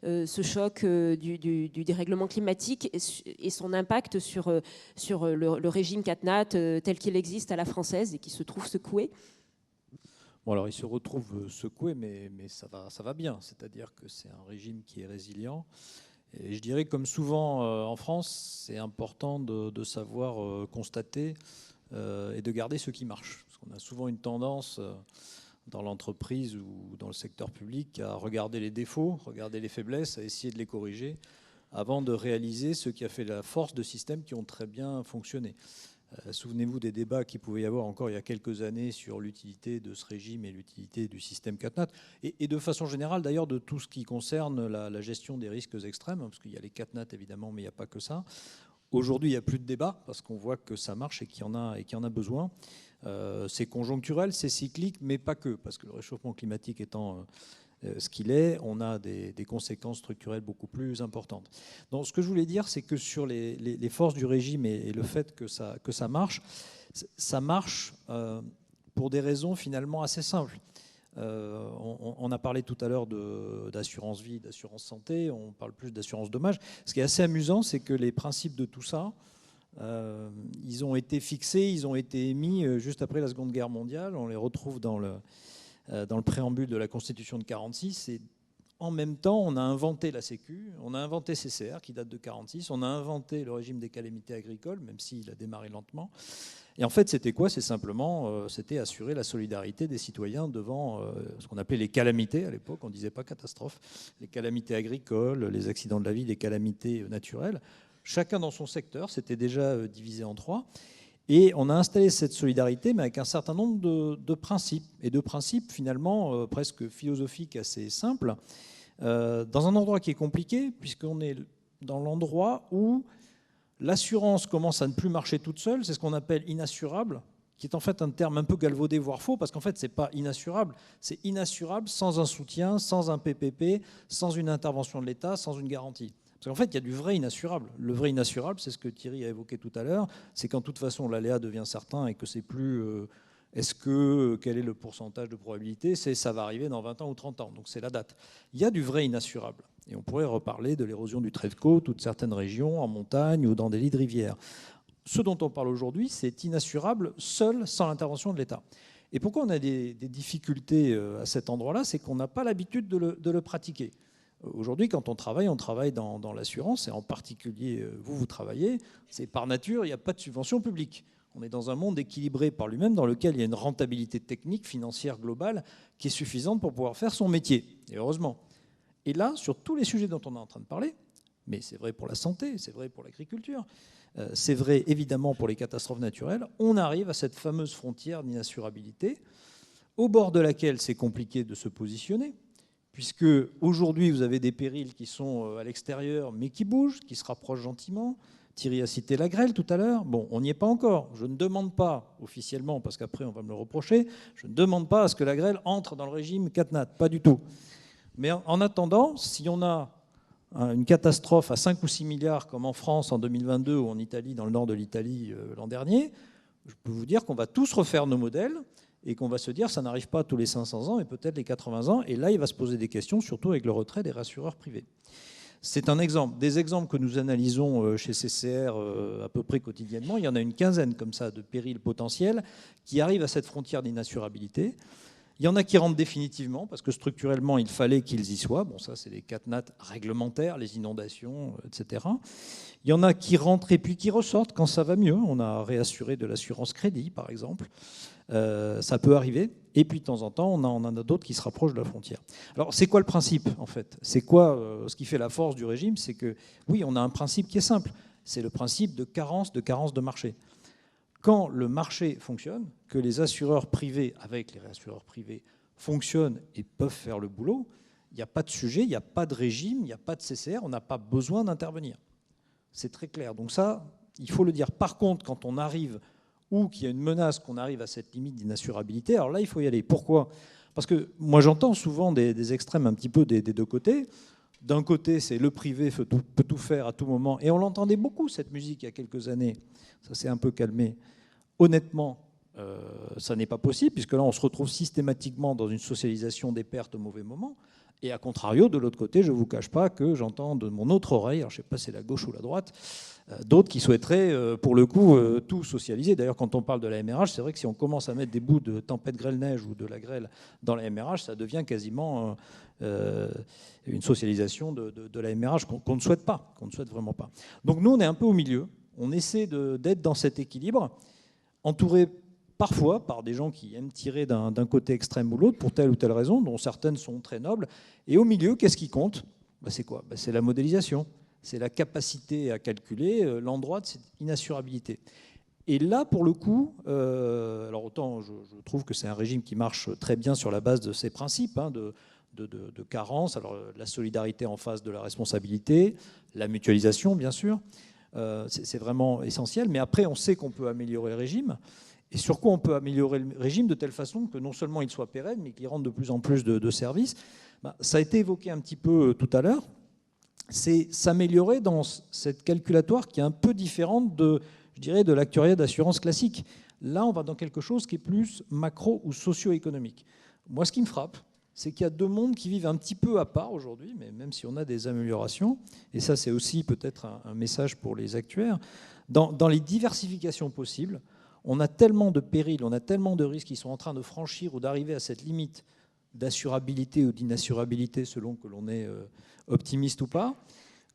S1: ce choc du dérèglement climatique et son impact sur le régime CatNat tel qu'il existe à la française et qui se trouve secoué?
S5: Bon, alors il se retrouve secoué, mais ça va bien. C'est-à-dire que c'est un régime qui est résilient. Et je dirais, comme souvent en France, c'est important de savoir constater et de garder ce qui marche. Parce qu'on a souvent une tendance dans l'entreprise ou dans le secteur public à regarder les défauts, regarder les faiblesses, à essayer de les corriger avant de réaliser ce qui a fait la force de systèmes qui ont très bien fonctionné. Souvenez-vous des débats qu'il pouvait y avoir encore il y a quelques années sur l'utilité de ce régime et l'utilité du système CatNat. Et de façon générale, d'ailleurs, de tout ce qui concerne la gestion des risques extrêmes, parce qu'il y a les CatNat, évidemment, mais il n'y a pas que ça. Aujourd'hui, il n'y a plus de débat, parce qu'on voit que ça marche et qu'il y en a besoin. C'est conjoncturel, c'est cyclique, mais pas que, parce que le réchauffement climatique étant ce qu'il est, on a des conséquences structurelles beaucoup plus importantes. Donc, ce que je voulais dire, c'est que sur les forces du régime et le fait que ça marche pour des raisons finalement assez simples. On a parlé tout à l'heure d'assurance vie, d'assurance santé, on parle plus d'assurance dommage. Ce qui est assez amusant, c'est que les principes de tout ça, ils ont été fixés, ils ont été émis juste après la Seconde Guerre mondiale. On les retrouve dans le préambule de la Constitution de 1946, et en même temps, on a inventé la Sécu, on a inventé CCR, qui date de 1946, on a inventé le régime des calamités agricoles, même s'il a démarré lentement. Et en fait, c'était quoi? C'est simplement, c'était assurer la solidarité des citoyens devant ce qu'on appelait les calamités à l'époque, on ne disait pas catastrophes, les calamités agricoles, les accidents de la vie, les calamités naturelles. Chacun dans son secteur, c'était déjà divisé en 3. Et on a installé cette solidarité, mais avec un certain nombre de principes, et de principes finalement presque philosophiques assez simples, dans un endroit qui est compliqué, puisqu'on est dans l'endroit où l'assurance commence à ne plus marcher toute seule, c'est ce qu'on appelle inassurable, qui est en fait un terme un peu galvaudé, voire faux, parce qu'en fait, ce n'est pas inassurable, c'est inassurable sans un soutien, sans un PPP, sans une intervention de l'État, sans une garantie. Parce qu'en fait, il y a du vrai inassurable. Le vrai inassurable, c'est ce que Thierry a évoqué tout à l'heure, c'est quand de toute façon l'aléa devient certain et que c'est plus quel est le pourcentage de probabilité, c'est ça va arriver dans 20 ans ou 30 ans, donc c'est la date. Il y a du vrai inassurable. Et on pourrait reparler de l'érosion du trait de côte ou de certaines régions en montagne ou dans des lits de rivière. Ce dont on parle aujourd'hui, c'est inassurable seul, sans l'intervention de l'État. Et pourquoi on a des difficultés à cet endroit-là, c'est qu'on n'a pas l'habitude de le pratiquer. Aujourd'hui, quand on travaille dans l'assurance, et en particulier vous travaillez, c'est par nature, il n'y a pas de subvention publique. On est dans un monde équilibré par lui-même, dans lequel il y a une rentabilité technique, financière, globale, qui est suffisante pour pouvoir faire son métier, et heureusement. Et là, sur tous les sujets dont on est en train de parler, mais c'est vrai pour la santé, c'est vrai pour l'agriculture, c'est vrai évidemment pour les catastrophes naturelles, on arrive à cette fameuse frontière d'inassurabilité, au bord de laquelle c'est compliqué de se positionner, puisque aujourd'hui, vous avez des périls qui sont à l'extérieur, mais qui bougent, qui se rapprochent gentiment. Thierry a cité la grêle tout à l'heure. Bon, on n'y est pas encore. Je ne demande pas, officiellement, parce qu'après on va me le reprocher, je ne demande pas à ce que la grêle entre dans le régime CatNat, pas du tout. Mais en attendant, si on a une catastrophe à 5 ou 6 milliards, comme en France en 2022 ou en Italie, dans le nord de l'Italie l'an dernier, je peux vous dire qu'on va tous refaire nos modèles, et qu'on va se dire ça n'arrive pas tous les 500 ans et peut-être les 80 ans. Et là, il va se poser des questions, surtout avec le retrait des rassureurs privés. C'est un exemple. Des exemples que nous analysons chez CCR à peu près quotidiennement. Il y en a une quinzaine comme ça de périls potentiels qui arrivent à cette frontière d'inassurabilité. Il y en a qui rentrent définitivement parce que structurellement, il fallait qu'ils y soient. Bon, ça, c'est les CatNat réglementaires, les inondations, etc. Il y en a qui rentrent et puis qui ressortent quand ça va mieux. On a réassuré de l'assurance crédit, par exemple. Ça peut arriver. Et puis, de temps en temps, on en a d'autres qui se rapprochent de la frontière. Alors, c'est quoi le principe, en fait? C'est quoi ce qui fait la force du régime? C'est que, oui, on a un principe qui est simple. C'est le principe de carence de marché. Quand le marché fonctionne, que les assureurs privés, avec les réassureurs privés, fonctionnent et peuvent faire le boulot, il n'y a pas de sujet, il n'y a pas de régime, il n'y a pas de CCR, on n'a pas besoin d'intervenir. C'est très clair. Donc ça, il faut le dire. Par contre, quand on arrive ou qu'il y a une menace, qu'on arrive à cette limite d'inassurabilité, alors là, il faut y aller. Pourquoi? Parce que moi, j'entends souvent des extrêmes un petit peu des deux côtés. D'un côté, c'est le privé peut tout faire à tout moment. Et on l'entendait beaucoup, cette musique, il y a quelques années. Ça s'est un peu calmé. Honnêtement, ça n'est pas possible, puisque là, on se retrouve systématiquement dans une socialisation des pertes au mauvais moment. Et à contrario, de l'autre côté, je ne vous cache pas que j'entends de mon autre oreille, alors je ne sais pas si c'est la gauche ou la droite, d'autres qui souhaiteraient, pour le coup, tout socialiser. D'ailleurs, quand on parle de la MRH, c'est vrai que si on commence à mettre des bouts de tempête grêle-neige ou de la grêle dans la MRH, ça devient quasiment une socialisation de la MRH qu'on ne souhaite pas, qu'on ne souhaite vraiment pas. Donc nous, on est un peu au milieu. On essaie d'être dans cet équilibre, entouré parfois par des gens qui aiment tirer d'un côté extrême ou l'autre pour telle ou telle raison, dont certaines sont très nobles. Et au milieu, qu'est-ce qui compte ? C'est quoi ? C'est la modélisation, c'est la capacité à calculer l'endroit de cette inassurabilité. Et là, pour le coup, alors autant je trouve que c'est un régime qui marche très bien sur la base de ces principes de carence, alors la solidarité en face de la responsabilité, la mutualisation, bien sûr, c'est vraiment essentiel. Mais après, on sait qu'on peut améliorer le régime. Et sur quoi on peut améliorer le régime de telle façon que non seulement il soit pérenne, mais qu'il rende de plus en plus de services. Ça a été évoqué un petit peu tout à l'heure. C'est s'améliorer dans cette calculatoire qui est un peu différente de l'actuariat d'assurance classique. Là, on va dans quelque chose qui est plus macro ou socio-économique. Moi, ce qui me frappe, c'est qu'il y a deux mondes qui vivent un petit peu à part aujourd'hui, mais même si on a des améliorations, et ça c'est aussi peut-être un message pour les actuaires, dans les diversifications possibles, on a tellement de périls, on a tellement de risques qui sont en train de franchir ou d'arriver à cette limite d'assurabilité ou d'inassurabilité selon que l'on est optimiste ou pas,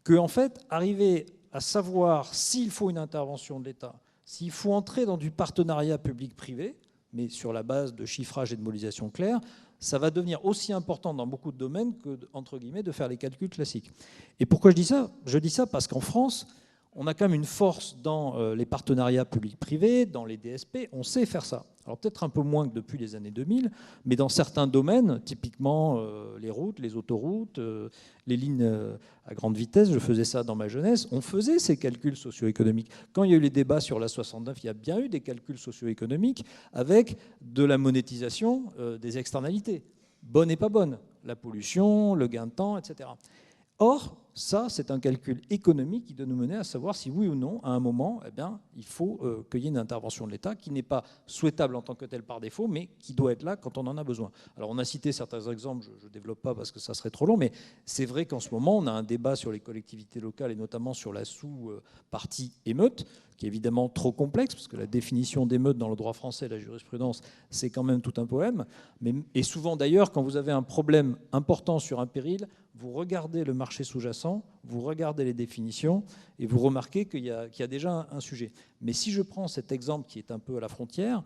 S5: qu'en fait, arriver à savoir s'il faut une intervention de l'État, s'il faut entrer dans du partenariat public-privé, mais sur la base de chiffrage et de modélisation claire, ça va devenir aussi important dans beaucoup de domaines que, entre guillemets, de faire les calculs classiques. Et pourquoi je dis ça ? Je dis ça parce qu'en France, on a quand même une force dans les partenariats publics-privés, dans les DSP, on sait faire ça. Alors peut-être un peu moins que depuis les années 2000, mais dans certains domaines, typiquement les routes, les autoroutes, les lignes à grande vitesse, je faisais ça dans ma jeunesse, on faisait ces calculs socio-économiques. Quand il y a eu les débats sur la 69, il y a bien eu des calculs socio-économiques avec de la monétisation des externalités, bonne et pas bonne, la pollution, le gain de temps, etc. Or, ça, c'est un calcul économique qui doit nous mener à savoir si oui ou non, à un moment, il faut qu'il y ait une intervention de l'État qui n'est pas souhaitable en tant que telle par défaut, mais qui doit être là quand on en a besoin. Alors, on a cité certains exemples, je ne développe pas parce que ça serait trop long, mais c'est vrai qu'en ce moment, on a un débat sur les collectivités locales et notamment sur la sous-partie émeute, qui est évidemment trop complexe, parce que la définition d'émeute dans le droit français, la jurisprudence, c'est quand même tout un poème. Et souvent d'ailleurs, quand vous avez un problème important sur un péril, vous regardez le marché sous-jacent, vous regardez les définitions, et vous remarquez qu'il y a déjà un sujet. Mais si je prends cet exemple qui est un peu à la frontière,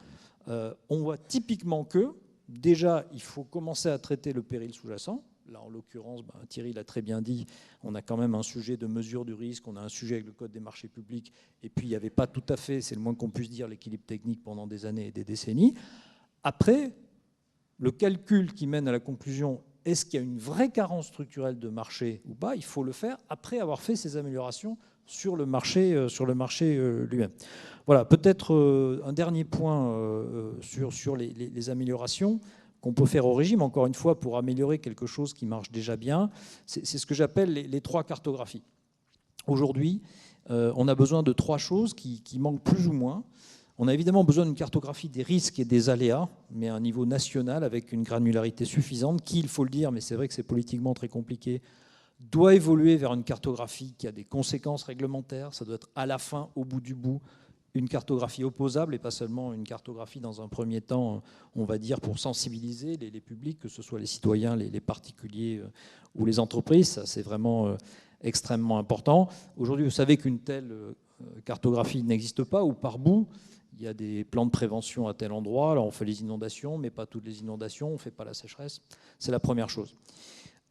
S5: on voit typiquement que, déjà, il faut commencer à traiter le péril sous-jacent. Là, en l'occurrence, Thierry l'a très bien dit, on a quand même un sujet de mesure du risque, on a un sujet avec le Code des marchés publics, et puis il n'y avait pas tout à fait, c'est le moins qu'on puisse dire, l'équilibre technique pendant des années et des décennies. Après, le calcul qui mène à la conclusion, est-ce qu'il y a une vraie carence structurelle de marché ou pas ? Il faut le faire après avoir fait ces améliorations sur le marché lui-même. Voilà, peut-être un dernier point sur les améliorations qu'on peut faire au régime, encore une fois, pour améliorer quelque chose qui marche déjà bien. C'est ce que j'appelle les trois cartographies. Aujourd'hui, on a besoin de trois choses qui manquent plus ou moins. On a évidemment besoin d'une cartographie des risques et des aléas, mais à un niveau national, avec une granularité suffisante, qui, il faut le dire, mais c'est vrai que c'est politiquement très compliqué, doit évoluer vers une cartographie qui a des conséquences réglementaires. Ça doit être à la fin, au bout du bout, une cartographie opposable et pas seulement une cartographie dans un premier temps, on va dire, pour sensibiliser les publics, que ce soit les citoyens, les particuliers ou les entreprises. Ça, c'est vraiment extrêmement important. Aujourd'hui, vous savez qu'une telle cartographie n'existe pas, ou par bout. Il y a des plans de prévention à tel endroit. Alors on fait les inondations, mais pas toutes les inondations. On ne fait pas la sécheresse. C'est la première chose.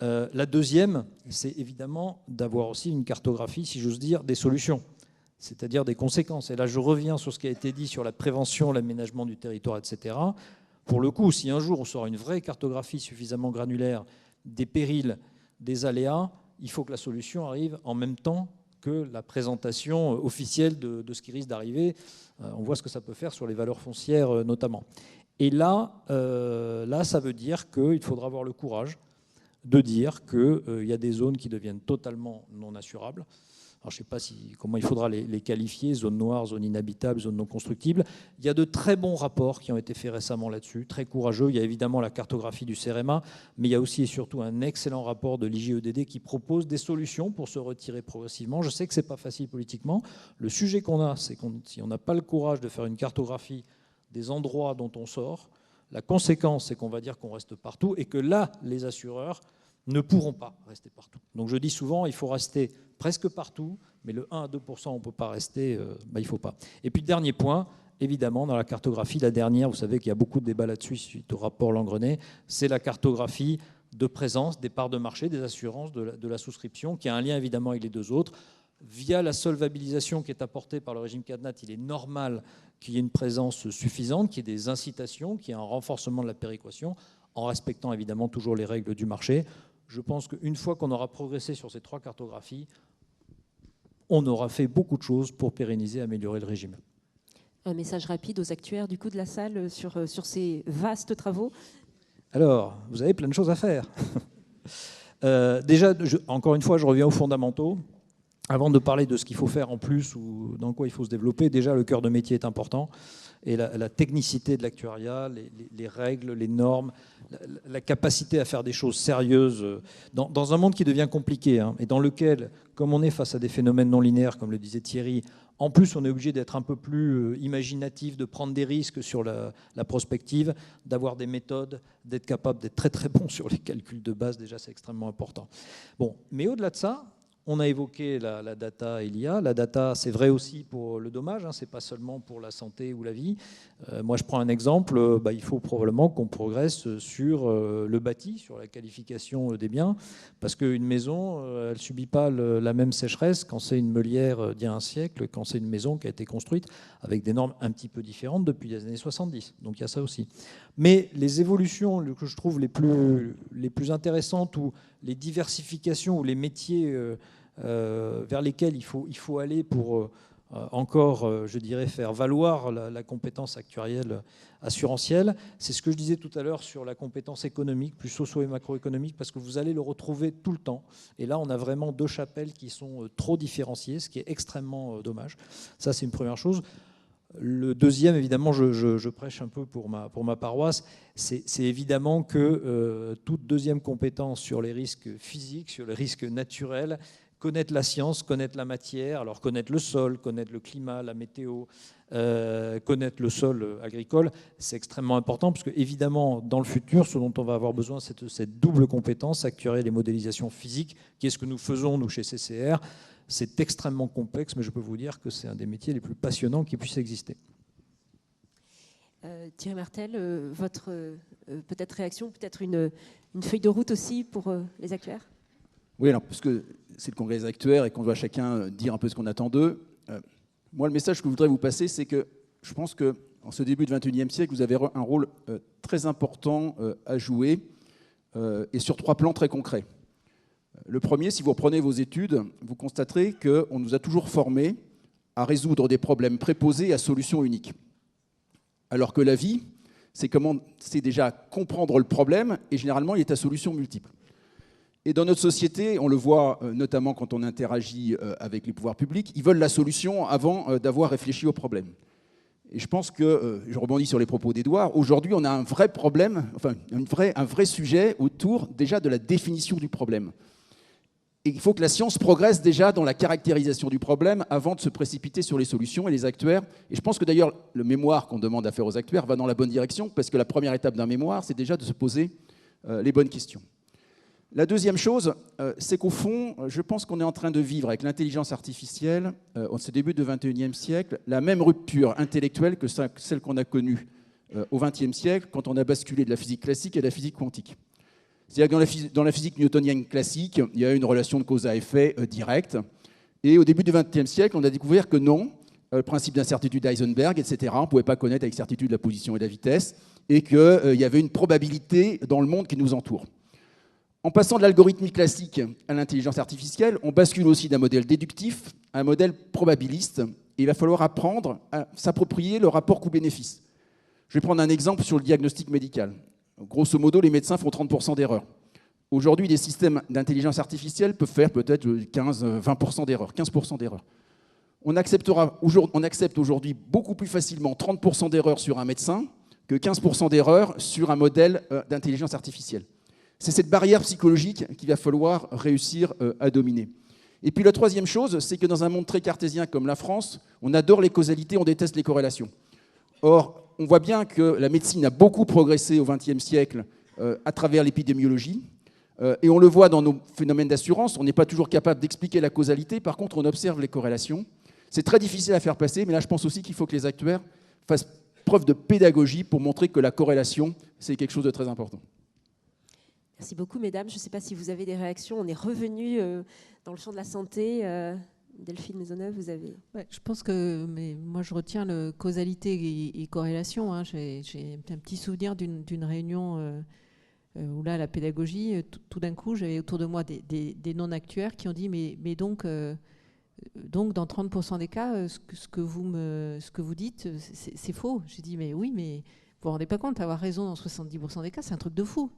S5: La deuxième, c'est évidemment d'avoir aussi une cartographie, si j'ose dire, des solutions, c'est-à-dire des conséquences. Et là, je reviens sur ce qui a été dit sur la prévention, l'aménagement du territoire, etc. Pour le coup, si un jour on sort une vraie cartographie suffisamment granulaire des périls, des aléas, il faut que la solution arrive en même temps que la présentation officielle de ce qui risque d'arriver. On voit ce que ça peut faire sur les valeurs foncières notamment. Et là, ça veut dire qu'il faudra avoir le courage de dire qu'il y a des zones qui deviennent totalement non assurables. Alors, je ne sais pas comment il faudra les qualifier, zones noires, zones inhabitables, zones non constructibles. Il y a de très bons rapports qui ont été faits récemment là-dessus, très courageux. Il y a évidemment la cartographie du CEREMA, mais il y a aussi et surtout un excellent rapport de l'IGEDD qui propose des solutions pour se retirer progressivement. Je sais que ce n'est pas facile politiquement. Le sujet qu'on a, c'est que si on n'a pas le courage de faire une cartographie des endroits dont on sort, la conséquence, c'est qu'on va dire qu'on reste partout et que là, les assureurs ne pourront pas rester partout. Donc je dis souvent, il faut rester presque partout, mais le 1 à 2%, on ne peut pas rester, il ne faut pas. Et puis, dernier point, évidemment, dans la cartographie, la dernière, vous savez qu'il y a beaucoup de débats là-dessus suite au rapport Langreney, c'est la cartographie de présence des parts de marché, des assurances, de la souscription, qui a un lien évidemment avec les deux autres. Via la solvabilisation qui est apportée par le régime CatNat, il est normal qu'il y ait une présence suffisante, qu'il y ait des incitations, qu'il y ait un renforcement de la péréquation, en respectant évidemment toujours les règles du marché. Je pense qu'une fois qu'on aura progressé sur ces 3 cartographies, on aura fait beaucoup de choses pour pérenniser et améliorer le régime.
S1: Un message rapide aux actuaires du coup de la salle sur ces vastes travaux.
S5: Alors, vous avez plein de choses à faire. Déjà, encore une fois, je reviens aux fondamentaux. Avant de parler de ce qu'il faut faire en plus ou dans quoi il faut se développer, déjà le cœur de métier est important. Et la technicité de l'actuariat, les règles, les normes, la capacité à faire des choses sérieuses dans un monde qui devient compliqué et dans lequel, comme on est face à des phénomènes non linéaires, comme le disait Thierry, en plus on est obligé d'être un peu plus imaginatif, de prendre des risques sur la prospective, d'avoir des méthodes, d'être capable d'être très très bon sur les calculs de base, déjà c'est extrêmement important. Bon, mais au-delà de ça, on a évoqué la data et l'IA. La data, c'est vrai aussi pour le dommage, ce n'est pas seulement pour la santé ou la vie. Moi, je prends un exemple. Il faut probablement qu'on progresse sur le bâti, sur la qualification des biens, parce qu'une maison, elle ne subit pas la même sécheresse quand c'est une meulière d'il y a un siècle, quand c'est une maison qui a été construite avec des normes un petit peu différentes depuis les années 70. Donc, il y a ça aussi. Mais les évolutions que je trouve les plus intéressantes ou les diversifications ou les métiers vers lesquels il faut aller pour encore, je dirais, faire valoir la compétence actuarielle assurantielle. C'est ce que je disais tout à l'heure sur la compétence économique, plus socio- et macroéconomique, parce que vous allez le retrouver tout le temps. Et là, on a vraiment 2 chapelles qui sont trop différenciées, ce qui est extrêmement dommage. Ça, c'est une première chose. Le deuxième, évidemment, je prêche un peu pour ma paroisse, c'est évidemment que toute deuxième compétence sur les risques physiques, sur les risques naturels, connaître la science, connaître la matière, alors connaître le sol, connaître le climat, la météo, connaître le sol agricole, c'est extrêmement important parce que, évidemment, dans le futur, ce dont on va avoir besoin, c'est cette double compétence, actuarielle et modélisation physique, qui est ce que nous faisons, nous, chez CCR. C'est extrêmement complexe, mais je peux vous dire que c'est un des métiers les plus passionnants qui puissent exister.
S1: Thierry Martel, votre peut-être réaction, peut-être une feuille de route aussi pour les actuaires ?
S4: Oui, alors, puisque c'est le congrès des actuaires et qu'on doit chacun dire un peu ce qu'on attend d'eux, moi, le message que je voudrais vous passer, c'est que je pense qu'en ce début du XXIe siècle, vous avez un rôle très important à jouer et sur 3 plans très concrets. Le premier, si vous reprenez vos études, vous constaterez qu'on nous a toujours formés à résoudre des problèmes préposés à solutions uniques. Alors que la vie, c'est déjà comprendre le problème et généralement, il est à solutions multiples. Et dans notre société, on le voit notamment quand on interagit avec les pouvoirs publics, ils veulent la solution avant d'avoir réfléchi au problème. Et je pense que, je rebondis sur les propos d'Édouard, aujourd'hui on a un vrai problème, enfin un vrai sujet autour déjà de la définition du problème. Et il faut que la science progresse déjà dans la caractérisation du problème avant de se précipiter sur les solutions et les actuaires. Et je pense que d'ailleurs le mémoire qu'on demande à faire aux actuaires va dans la bonne direction parce que la première étape d'un mémoire, c'est déjà de se poser les bonnes questions. La deuxième chose, c'est qu'au fond, je pense qu'on est en train de vivre avec l'intelligence artificielle, en ce début du XXIe siècle, la même rupture intellectuelle que celle qu'on a connue au XXe siècle quand on a basculé de la physique classique à la physique quantique. C'est-à-dire que dans la physique newtonienne classique, il y a une relation de cause à effet directe. Et au début du XXe siècle, on a découvert que non, le principe d'incertitude d'Heisenberg, etc., on ne pouvait pas connaître avec certitude la position et la vitesse, et qu'il y avait une probabilité dans le monde qui nous entoure. En passant de l'algorithmique classique à l'intelligence artificielle, on bascule aussi d'un modèle déductif à un modèle probabiliste. Et il va falloir apprendre à s'approprier le rapport coût-bénéfice. Je vais prendre un exemple sur le diagnostic médical. Grosso modo, les médecins font 30% d'erreurs. Aujourd'hui, des systèmes d'intelligence artificielle peuvent faire peut-être 15-20% d'erreurs, 15% d'erreurs. On accepte aujourd'hui beaucoup plus facilement 30% d'erreurs sur un médecin que 15% d'erreurs sur un modèle d'intelligence artificielle. C'est cette barrière psychologique qu'il va falloir réussir à dominer. Et puis la troisième chose, c'est que dans un monde très cartésien comme la France, on adore les causalités, on déteste les corrélations. Or, on voit bien que la médecine a beaucoup progressé au XXe siècle à travers l'épidémiologie. Et on le voit dans nos phénomènes d'assurance, on n'est pas toujours capable d'expliquer la causalité, par contre on observe les corrélations. C'est très difficile à faire passer, mais là je pense aussi qu'il faut que les actuaires fassent preuve de pédagogie pour montrer que la corrélation, c'est quelque chose de très important.
S1: Merci beaucoup, mesdames. Je ne sais pas si vous avez des réactions. On est revenu dans le champ de la santé. Delphine Maisonneuve, vous avez...
S2: Ouais, je pense que moi, je retiens le causalité et corrélation. Hein. J'ai un petit souvenir d'une réunion où là, la pédagogie, tout d'un coup, j'avais autour de moi des non-actuaires qui ont dit mais donc dans 30% des cas, ce que vous dites, c'est faux. J'ai dit mais oui, mais vous vous rendez pas compte, avoir raison dans 70% des cas, c'est un truc de fou.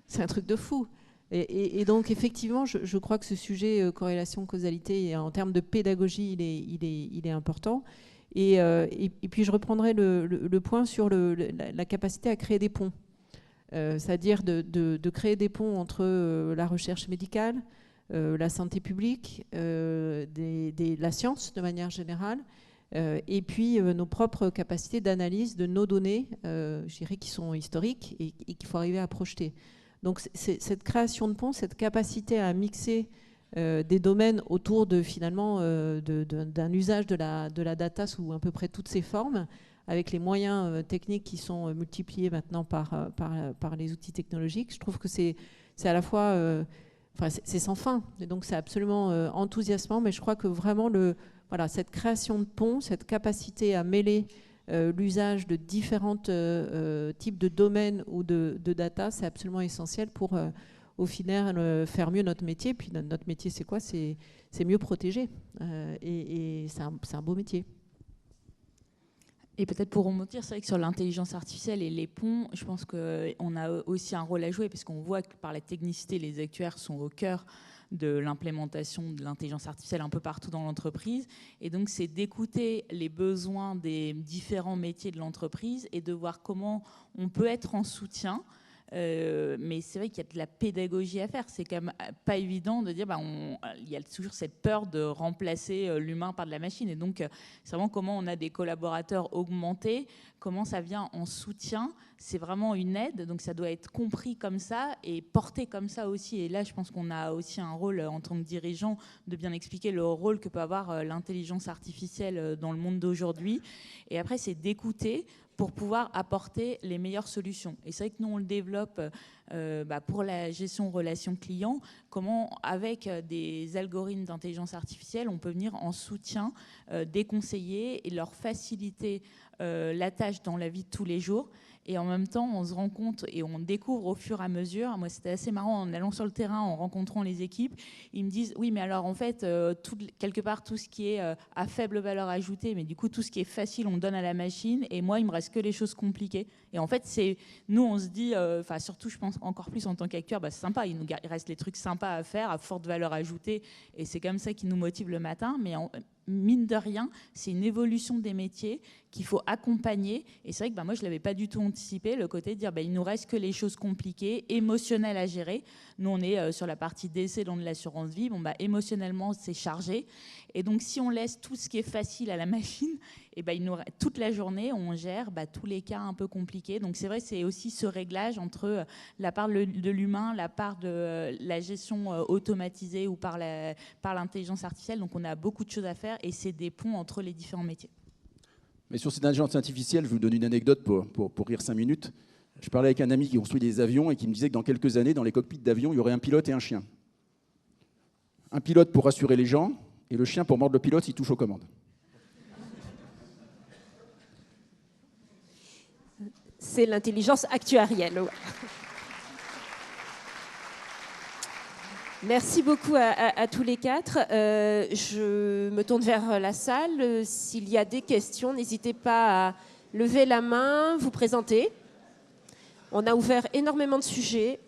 S2: C'est un truc de fou. Et donc, effectivement, je crois que ce sujet corrélation-causalité, en termes de pédagogie, il est important. Et puis, je reprendrai le point sur la capacité à créer des ponts. C'est-à-dire de créer des ponts entre la recherche médicale, la santé publique, la science de manière générale, et puis nos propres capacités d'analyse de nos données, je dirais, qui sont historiques et qu'il faut arriver à projeter. Donc cette création de ponts, cette capacité à mixer des domaines autour de finalement d'un usage de la data sous à peu près toutes ses formes, avec les moyens techniques qui sont multipliés maintenant par les outils technologiques, je trouve que c'est à la fois, c'est sans fin, et donc c'est absolument enthousiasmant, mais je crois que vraiment cette création de ponts, cette capacité à mêler l'usage de différents types de domaines ou de data, c'est absolument essentiel pour, au final, faire mieux notre métier. Puis notre métier, c'est quoi? C'est mieux protéger. Et c'est un beau métier.
S3: Et peut-être pour rebondir, c'est vrai que sur l'intelligence artificielle et les ponts, je pense qu'on a aussi un rôle à jouer, parce qu'on voit que par la technicité, les actuaires sont au cœur de l'implémentation de l'intelligence artificielle un peu partout dans l'entreprise. Et donc, c'est d'écouter les besoins des différents métiers de l'entreprise et de voir comment on peut être en soutien. Mais c'est vrai qu'il y a de la pédagogie à faire. C'est quand même pas évident de dire il y a toujours cette peur de remplacer l'humain par de la machine. Et donc, c'est vraiment comment on a des collaborateurs augmentés, comment ça vient en soutien. C'est vraiment une aide, donc ça doit être compris comme ça et porté comme ça aussi. Et là, je pense qu'on a aussi un rôle en tant que dirigeant de bien expliquer le rôle que peut avoir l'intelligence artificielle dans le monde d'aujourd'hui. Et après, c'est d'écouter pour pouvoir apporter les meilleures solutions. Et c'est vrai que nous, on le développe pour la gestion relation client, comment, avec des algorithmes d'intelligence artificielle, on peut venir en soutien des conseillers et leur faciliter la tâche dans la vie de tous les jours. Et en même temps, on se rend compte et on découvre au fur et à mesure. Moi, c'était assez marrant en allant sur le terrain, en rencontrant les équipes. Ils me disent, oui, mais alors en fait, quelque part, tout ce qui est à faible valeur ajoutée, mais du coup, tout ce qui est facile, on donne à la machine. Et moi, il me reste que les choses compliquées. Et en fait, nous, on se dit, surtout, je pense encore plus en tant qu'acteur, c'est sympa. Il reste les trucs sympas à faire, à forte valeur ajoutée. Et c'est comme ça qui nous motive le matin. Mais mine de rien, c'est une évolution des métiers qu'il faut accompagner. Et c'est vrai que moi, je ne l'avais pas du tout anticipé, le côté de dire il ne nous reste que les choses compliquées, émotionnelles à gérer. Nous, on est sur la partie décès dans de l'assurance vie. Émotionnellement, c'est chargé. Et donc, si on laisse tout ce qui est facile à la machine, toute la journée, on gère tous les cas un peu compliqués. Donc, c'est vrai, c'est aussi ce réglage entre la part de l'humain, la part de la gestion automatisée ou par l'intelligence artificielle. Donc, on a beaucoup de choses à faire et c'est des ponts entre les différents métiers.
S4: Mais sur cette intelligence artificielle, je vous donne une anecdote pour rire 5 minutes. Je parlais avec un ami qui construit des avions et qui me disait que dans quelques années, dans les cockpits d'avions, il y aurait un pilote et un chien. Un pilote pour rassurer les gens et le chien pour mordre le pilote s'il touche aux commandes.
S1: C'est l'intelligence actuarielle. Merci beaucoup à tous les quatre. Je me tourne vers la salle. S'il y a des questions, n'hésitez pas à lever la main, vous présenter. On a ouvert énormément de sujets.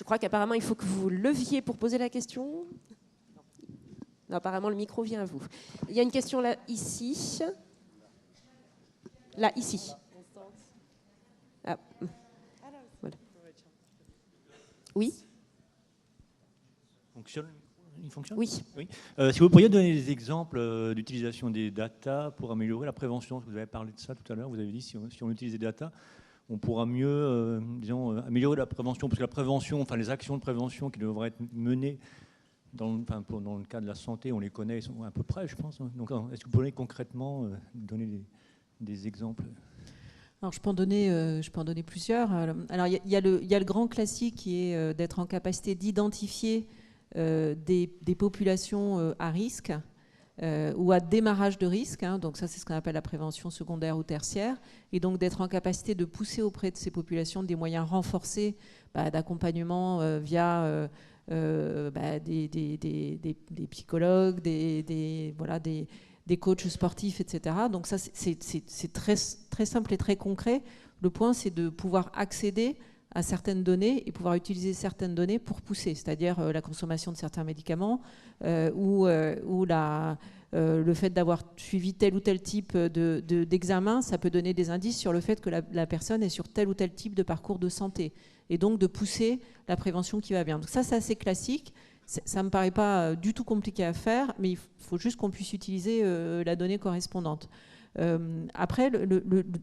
S1: Je crois qu'apparemment, il faut que vous leviez pour poser la question. Non, apparemment, le micro vient à vous. Il y a une question là, ici. Là, ici. Ah. Voilà. Oui.
S6: Il fonctionne ?
S1: Oui.
S6: Si vous pourriez donner des exemples d'utilisation des data pour améliorer la prévention, vous avez parlé de ça tout à l'heure, vous avez dit si on utilise des data, on pourra mieux, améliorer la prévention, parce que la prévention, enfin les actions de prévention qui devraient être menées dans le cas de la santé, on les connaît, ils sont à peu près, je pense. Donc, est-ce que vous pourriez concrètement donner des exemples ?
S2: Alors, je peux en donner plusieurs. Alors, il y a le grand classique qui est d'être en capacité d'identifier des populations à risque ou à démarrage de risque. Donc ça, c'est ce qu'on appelle la prévention secondaire ou tertiaire. Et donc d'être en capacité de pousser auprès de ces populations des moyens renforcés d'accompagnement via des psychologues, des coachs sportifs, etc. Donc ça, c'est très, très simple et très concret. Le point, c'est de pouvoir accéder à certaines données et pouvoir utiliser certaines données pour pousser, c'est-à-dire la consommation de certains médicaments ou le fait d'avoir suivi tel ou tel type d'examen, ça peut donner des indices sur le fait que la personne est sur tel ou tel type de parcours de santé et donc de pousser la prévention qui va bien. Donc ça, c'est assez classique. Ça ne me paraît pas du tout compliqué à faire, mais il faut juste qu'on puisse utiliser la donnée correspondante. Après,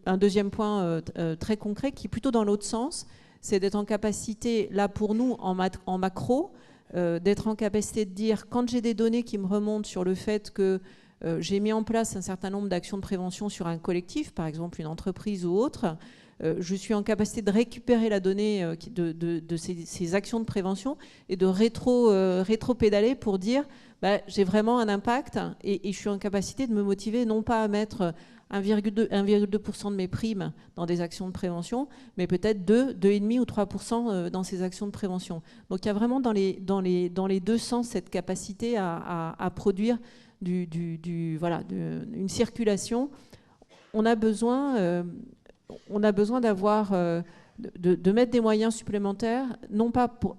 S2: un deuxième point très concret qui est plutôt dans l'autre sens, c'est d'être en capacité, là pour nous, en macro, d'être en capacité de dire, quand j'ai des données qui me remontent sur le fait que j'ai mis en place un certain nombre d'actions de prévention sur un collectif, par exemple une entreprise ou autre, je suis en capacité de récupérer la donnée de ces actions de prévention et de rétro-pédaler pour dire j'ai vraiment un impact et je suis en capacité de me motiver non pas à mettre 1,2% de mes primes dans des actions de prévention, mais peut-être 2,5 ou 3% dans ces actions de prévention. Donc il y a vraiment dans les deux sens cette capacité à produire une circulation. On a besoin d'avoir de mettre des moyens supplémentaires, non pas pour,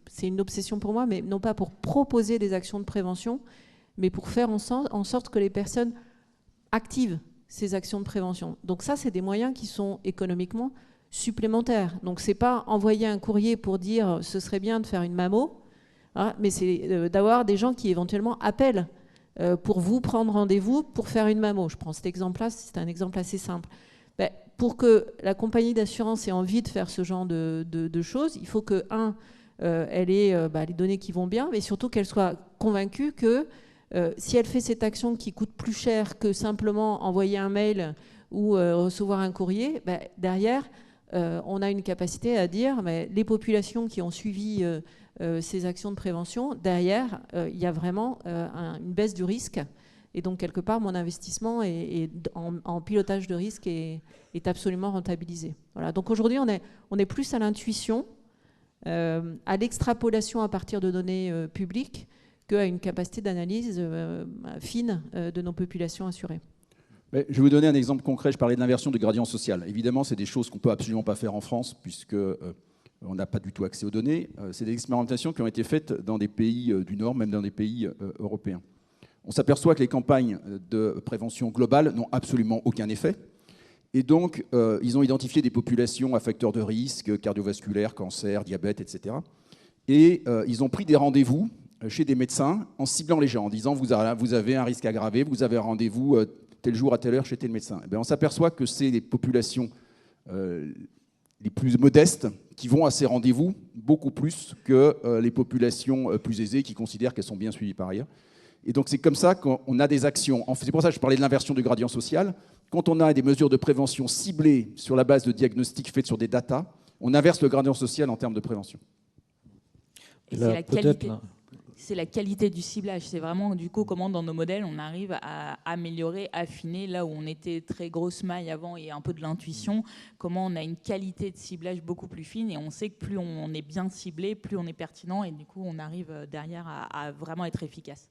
S2: c'est une obsession pour moi, mais non pas pour proposer des actions de prévention, mais pour faire en sorte que les personnes activent ces actions de prévention. Donc ça, c'est des moyens qui sont économiquement supplémentaires. Donc c'est pas envoyer un courrier pour dire ce serait bien de faire une mammo, mais c'est d'avoir des gens qui éventuellement appellent pour vous prendre rendez-vous pour faire une mammo. Je prends cet exemple-là, c'est un exemple assez simple. Pour que la compagnie d'assurance ait envie de faire ce genre de choses, il faut que, elle ait les données qui vont bien, mais surtout qu'elle soit convaincue que si elle fait cette action qui coûte plus cher que simplement envoyer un mail ou recevoir un courrier, derrière, on a une capacité à dire les populations qui ont suivi ces actions de prévention, derrière, il y a vraiment une baisse du risque. Et donc, quelque part, mon investissement en pilotage de risque est absolument rentabilisé. Voilà. Donc, aujourd'hui, on est plus à l'intuition, à l'extrapolation à partir de données publiques, qu'à une capacité d'analyse fine de nos populations assurées.
S4: Je vais vous donner un exemple concret. Je parlais de l'inversion du gradient social. Évidemment, c'est des choses qu'on ne peut absolument pas faire en France, puisque on n'a pas du tout accès aux données. C'est des expérimentations qui ont été faites dans des pays du Nord, même dans des pays européens. On s'aperçoit que les campagnes de prévention globale n'ont absolument aucun effet. Et donc, ils ont identifié des populations à facteurs de risque, cardiovasculaires, cancer, diabète, etc. Et ils ont pris des rendez-vous chez des médecins en ciblant les gens, en disant vous avez un risque aggravé, vous avez un rendez-vous tel jour à telle heure chez tel médecin. Et on s'aperçoit que c'est les populations les plus modestes qui vont à ces rendez-vous beaucoup plus que les populations plus aisées qui considèrent qu'elles sont bien suivies par ailleurs. Et donc c'est comme ça qu'on a des actions. C'est pour ça que je parlais de l'inversion du gradient social. Quand on a des mesures de prévention ciblées sur la base de diagnostics faits sur des datas, on inverse le gradient social en termes de prévention.
S3: C'est la qualité du ciblage. C'est vraiment, du coup, comment dans nos modèles, on arrive à améliorer, affiner, là où on était très grosse maille avant et un peu de l'intuition, comment on a une qualité de ciblage beaucoup plus fine et on sait que plus on est bien ciblé, plus on est pertinent et du coup, on arrive derrière à vraiment être efficace.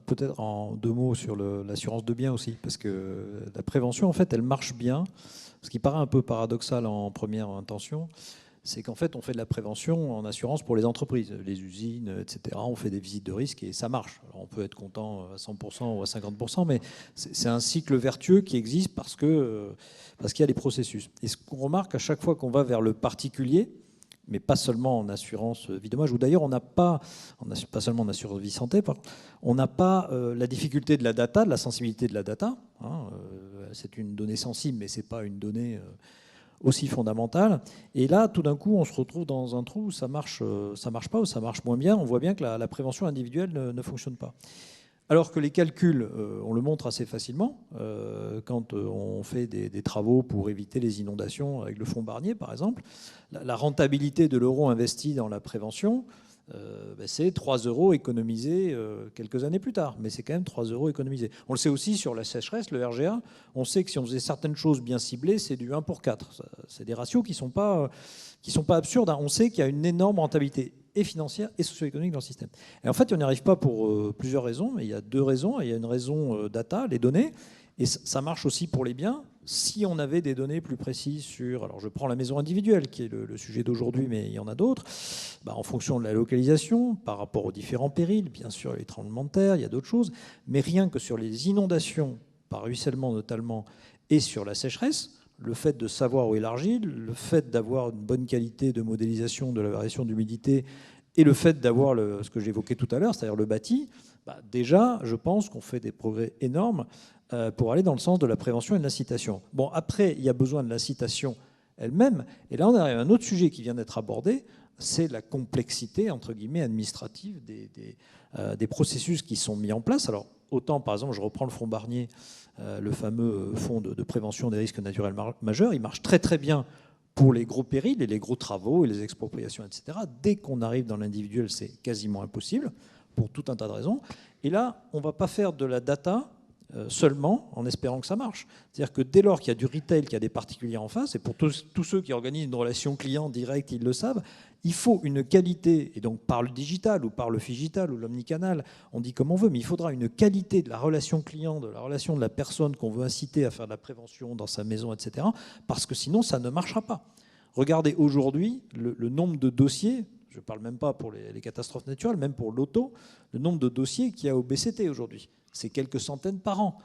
S5: Peut-être en deux mots sur l'assurance de biens aussi, parce que la prévention, en fait, elle marche bien, ce qui paraît un peu paradoxal en première intention. c'est qu'en fait, on fait de la prévention en assurance pour les entreprises, les usines, etc. On fait des visites de risque et ça marche. Alors, on peut être content à 100% ou à 50%, mais c'est un cycle vertueux qui existe parce qu'il y a des processus. Et ce qu'on remarque à chaque fois qu'on va vers le particulier, mais pas seulement en assurance vie dommage, ou d'ailleurs on n'a pas seulement en assurance vie santé, on n'a pas la difficulté de la data, de la sensibilité de la data. C'est une donnée sensible, mais ce n'est pas une donnée aussi fondamentale. Et là, tout d'un coup, on se retrouve dans un trou où ça marche pas, où ça marche moins bien. On voit bien que la prévention individuelle ne fonctionne pas. Alors que les calculs, on le montre assez facilement, quand on fait des travaux pour éviter les inondations avec le fonds Barnier, par exemple, la rentabilité de l'euro investi dans la prévention, c'est 3 € économisés quelques années plus tard, mais c'est quand même 3 € économisés. On le sait aussi sur la sécheresse, le RGA, on sait que si on faisait certaines choses bien ciblées, c'est du 1 pour 4. C'est des ratios qui sont pas absurdes. On sait qu'il y a une énorme rentabilité et financière et socio-économique dans le système. Et en fait, on n'y arrive pas pour plusieurs raisons, mais il y a 2 raisons. Il y a une raison data, les données, et ça marche aussi pour les biens. Si on avait des données plus précises sur, alors je prends la maison individuelle, qui est le sujet d'aujourd'hui, mais il y en a d'autres, en fonction de la localisation, par rapport aux différents périls, bien sûr les tremblements de terre, il y a d'autres choses, mais rien que sur les inondations, par ruissellement notamment, et sur la sécheresse, le fait de savoir où est l'argile, le fait d'avoir une bonne qualité de modélisation de la variation d'humidité et le fait d'avoir ce que j'évoquais tout à l'heure, c'est-à-dire le bâti, déjà, je pense qu'on fait des progrès énormes pour aller dans le sens de la prévention et de l'incitation. Bon, après, il y a besoin de l'incitation elle-même. Et là, on arrive à un autre sujet qui vient d'être abordé, c'est la complexité, entre guillemets, administrative des processus qui sont mis en place. Alors, autant, par exemple, je reprends le fonds Barnier, le fameux fonds de prévention des risques naturels majeurs, il marche très très bien pour les gros périls et les gros travaux et les expropriations, etc. Dès qu'on arrive dans l'individuel, c'est quasiment impossible, pour tout un tas de raisons. Et là, on ne va pas faire de la data seulement en espérant que ça marche. C'est-à-dire que dès lors qu'il y a du retail, qu'il y a des particuliers en face, et pour tous ceux qui organisent une relation client directe, ils le savent, il faut une qualité, et donc par le digital ou par le phygital ou l'omnicanal, on dit comme on veut, mais il faudra une qualité de la relation client, de la relation de la personne qu'on veut inciter à faire de la prévention dans sa maison, etc., parce que sinon ça ne marchera pas. Regardez aujourd'hui le nombre de dossiers, je ne parle même pas pour les catastrophes naturelles, même pour l'auto, le nombre de dossiers qu'il y a au BCT aujourd'hui. C'est quelques centaines par an.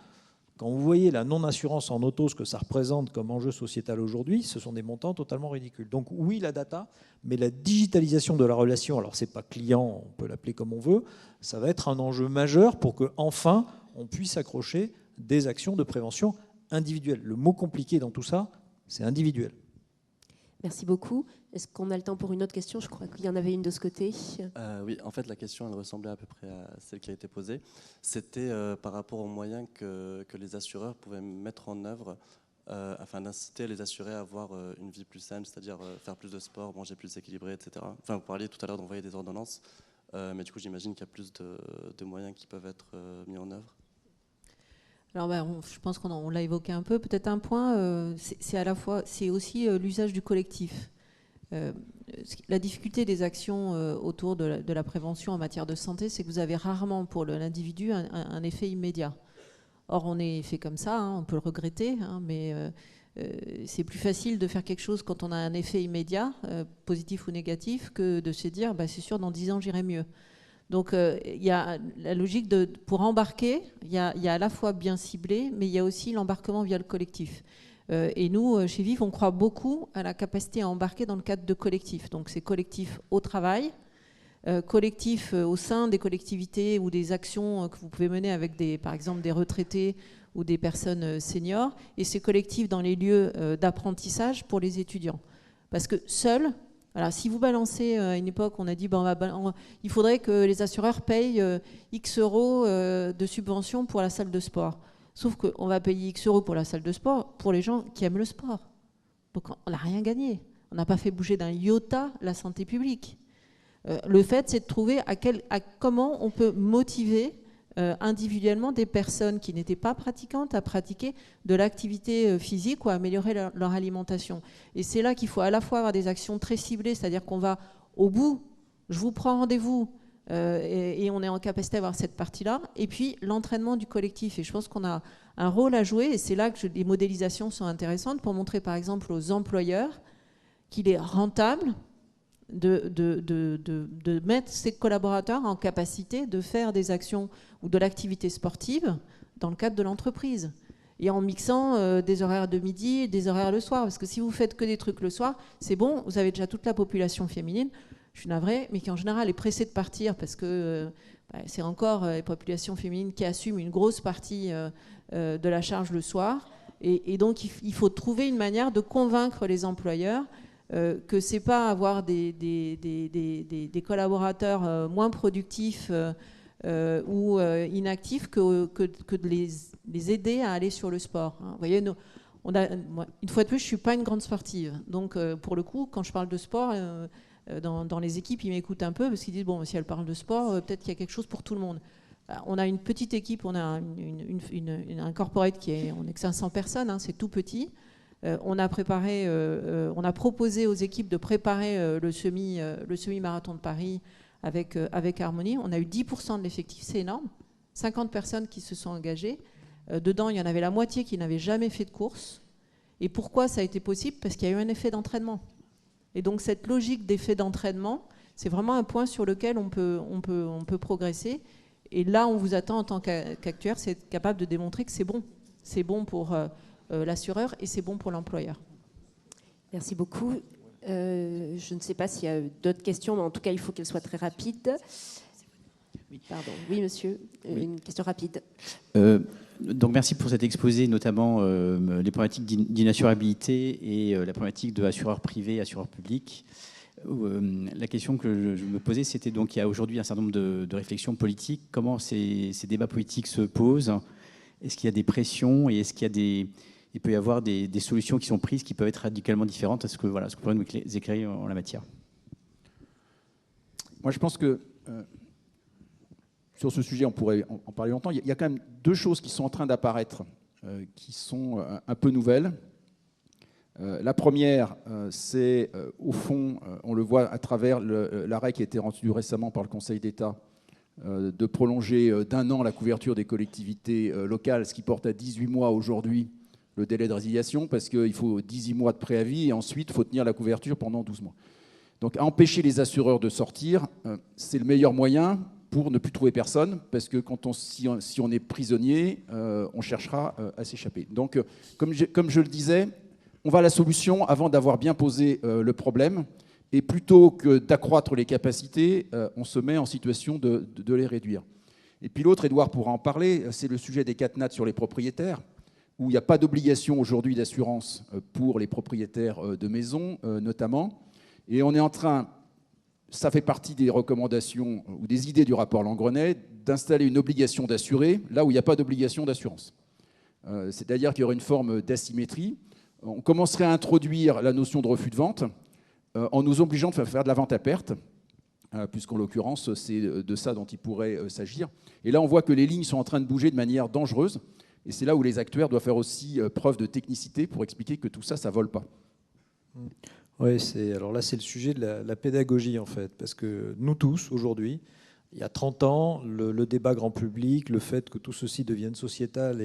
S5: Quand vous voyez la non-assurance en auto, ce que ça représente comme enjeu sociétal aujourd'hui, ce sont des montants totalement ridicules. Donc oui, la data, mais la digitalisation de la relation, alors ce n'est pas client, on peut l'appeler comme on veut, ça va être un enjeu majeur pour qu'enfin on puisse accrocher des actions de prévention individuelles. Le mot compliqué dans tout ça, c'est individuel.
S1: Merci beaucoup. Est-ce qu'on a le temps pour une autre question? Je crois qu'il y en avait une de ce côté.
S7: Oui, en fait, la question, elle ressemblait à peu près à celle qui a été posée. C'était par rapport aux moyens que les assureurs pouvaient mettre en œuvre afin d'inciter les assurés à avoir une vie plus saine, c'est-à-dire faire plus de sport, manger plus équilibré, etc. Enfin, vous parliez tout à l'heure d'envoyer des ordonnances, mais du coup, j'imagine qu'il y a plus de moyens qui peuvent être mis en œuvre.
S2: Alors, je pense qu'on l'a évoqué un peu. Peut-être un point, c'est aussi l'usage du collectif. La difficulté des actions autour de la prévention en matière de santé, c'est que vous avez rarement pour l'individu un effet immédiat. Or, on est fait comme ça, on peut le regretter, mais c'est plus facile de faire quelque chose quand on a un effet immédiat, positif ou négatif, que de se dire c'est sûr, dans 10 ans, j'irai mieux. Donc, il y a la logique pour embarquer, il y a à la fois bien ciblé, mais il y a aussi l'embarquement via le collectif. Et nous, chez VIF, on croit beaucoup à la capacité à embarquer dans le cadre de collectifs. Donc, c'est collectif au travail, collectif au sein des collectivités ou des actions que vous pouvez mener avec, par exemple, des retraités ou des personnes seniors. Et c'est collectif dans les lieux d'apprentissage pour les étudiants. Parce que seul... Alors, si vous balancez à une époque, on a dit il faudrait que les assureurs payent X euros de subvention pour la salle de sport. Sauf qu'on va payer X euros pour la salle de sport pour les gens qui aiment le sport. Donc, on n'a rien gagné. On n'a pas fait bouger d'un iota la santé publique. Le fait, c'est de trouver comment on peut motiver individuellement des personnes qui n'étaient pas pratiquantes à pratiquer de l'activité physique ou à améliorer leur alimentation. Et c'est là qu'il faut à la fois avoir des actions très ciblées, c'est-à-dire qu'on va au bout, je vous prends rendez-vous, et on est en capacité d'avoir cette partie-là, et puis l'entraînement du collectif. Et je pense qu'on a un rôle à jouer, et c'est là que les modélisations sont intéressantes pour montrer par exemple aux employeurs qu'il est rentable de mettre ses collaborateurs en capacité de faire des actions ou de l'activité sportive dans le cadre de l'entreprise. Et en mixant des horaires de midi et des horaires le soir. Parce que si vous faites que des trucs le soir, c'est bon, vous avez déjà toute la population féminine, je suis navrée, mais qui en général est pressée de partir parce que c'est encore les populations féminines qui assument une grosse partie de la charge le soir. Et donc il faut trouver une manière de convaincre les employeurs que c'est pas avoir des collaborateurs moins productifs ou inactifs que de les aider à aller sur le sport. Vous voyez, moi, une fois de plus, je ne suis pas une grande sportive. Donc, pour le coup, quand je parle de sport, dans les équipes, ils m'écoutent un peu parce qu'ils disent, bon, si elle parle de sport, peut-être qu'il y a quelque chose pour tout le monde. On a une petite équipe, on a un corporate on est que 500 personnes, hein, c'est tout petit. On a proposé aux équipes de préparer le semi-marathon de Paris avec Harmonie. On a eu 10% de l'effectif, c'est énorme. 50 personnes qui se sont engagées. Dedans, il y en avait la moitié qui n'avaient jamais fait de course. Et pourquoi ça a été possible? Parce qu'il y a eu un effet d'entraînement. Et donc cette logique d'effet d'entraînement, c'est vraiment un point sur lequel on peut progresser. Et là, on vous attend en tant qu'actuaire, c'est être capable de démontrer que c'est bon. C'est bon pour l'assureur et c'est bon pour l'employeur.
S1: Merci beaucoup. Je ne sais pas s'il y a d'autres questions, mais en tout cas, il faut qu'elles soient très rapides. Pardon. Oui, monsieur, une question rapide.
S8: Donc, merci pour cet exposé, notamment les problématiques d'inassurabilité et la problématique de assureurs privés, assureurs publics. La question que je me posais, c'était donc il y a aujourd'hui un certain nombre de réflexions politiques. Comment ces débats politiques se posent? Est-ce qu'il y a des pressions et est-ce qu'il y a il peut y avoir des solutions qui sont prises qui peuvent être radicalement différentes? Est-ce que vous pourriez nous éclairer en la matière?
S4: Moi, je pense que sur ce sujet, on pourrait en parler longtemps. Il y a quand même deux choses qui sont en train d'apparaître, qui sont un peu nouvelles. La première, c'est au fond, on le voit à travers l'arrêt qui a été rendu récemment par le Conseil d'État, de prolonger d'1 an la couverture des collectivités locales, ce qui porte à 18 mois aujourd'hui le délai de résiliation, parce qu'il faut 18 mois de préavis et ensuite il faut tenir la couverture pendant 12 mois. Donc à empêcher les assureurs de sortir, c'est le meilleur moyen pour ne plus trouver personne, parce que si on est prisonnier, on cherchera à s'échapper. Donc comme je le disais, on va à la solution avant d'avoir bien posé le problème. Et plutôt que d'accroître les capacités, on se met en situation de les réduire. Et puis l'autre, Édouard pourra en parler, c'est le sujet des CatNat sur les propriétaires, où il n'y a pas d'obligation aujourd'hui d'assurance pour les propriétaires de maisons, notamment. Et on est en train, ça fait partie des recommandations ou des idées du rapport Langreney, d'installer une obligation d'assurer là où il n'y a pas d'obligation d'assurance. C'est-à-dire qu'il y aurait une forme d'asymétrie. On commencerait à introduire la notion de refus de vente en nous obligeant de faire de la vente à perte, puisqu'en l'occurrence, c'est de ça dont il pourrait s'agir. Et là, on voit que les lignes sont en train de bouger de manière dangereuse, et c'est là où les actuaires doivent faire aussi preuve de technicité pour expliquer que tout ça, ça ne vole pas.
S5: Oui, alors là, c'est le sujet de la pédagogie, en fait, parce que nous tous, aujourd'hui, il y a 30 ans, le débat grand public, le fait que tout ceci devienne sociétal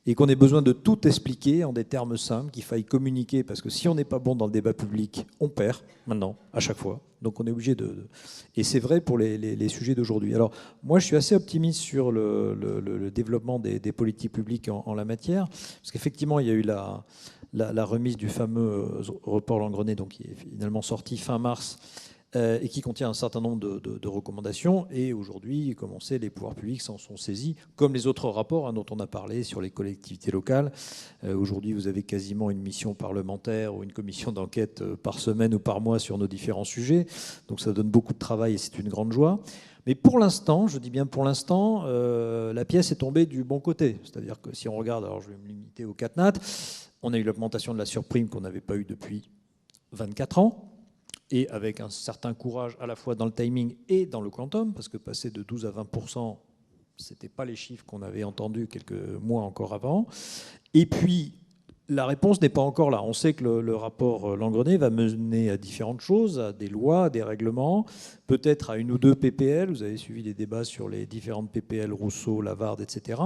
S5: et qu'on ait besoin de tout expliquer en des termes simples, qu'il faille communiquer, parce que si on n'est pas bon dans le débat public, on perd, maintenant, à chaque fois. Donc on est obligé de... Et c'est vrai pour les sujets d'aujourd'hui. Alors moi, je suis assez optimiste sur le développement des politiques publiques en la matière, parce qu'effectivement, il y a eu la remise du fameux rapport Langreney, donc qui est finalement sorti fin mars, et qui contient un certain nombre de recommandations. Et aujourd'hui, comme on sait, les pouvoirs publics s'en sont saisis, comme les autres rapports dont on a parlé sur les collectivités locales. Aujourd'hui, vous avez quasiment une mission parlementaire ou une commission d'enquête par semaine ou par mois sur nos différents sujets. Donc ça donne beaucoup de travail et c'est une grande joie. Mais pour l'instant, je dis bien pour l'instant, la pièce est tombée du bon côté. C'est-à-dire que si on regarde, alors je vais me limiter au CatNat, on a eu l'augmentation de la surprime qu'on n'avait pas eue depuis 24 ans. Et avec un certain courage à la fois dans le timing et dans le quantum, parce que passer de 12 à 20%, ce n'était pas les chiffres qu'on avait entendus quelques mois encore avant. Et puis, la réponse n'est pas encore là. On sait que le rapport Langreney va mener à différentes choses, à des lois, à des règlements, peut-être à une ou deux PPL. Vous avez suivi les débats sur les différentes PPL, Rousseau, Lavarde, etc.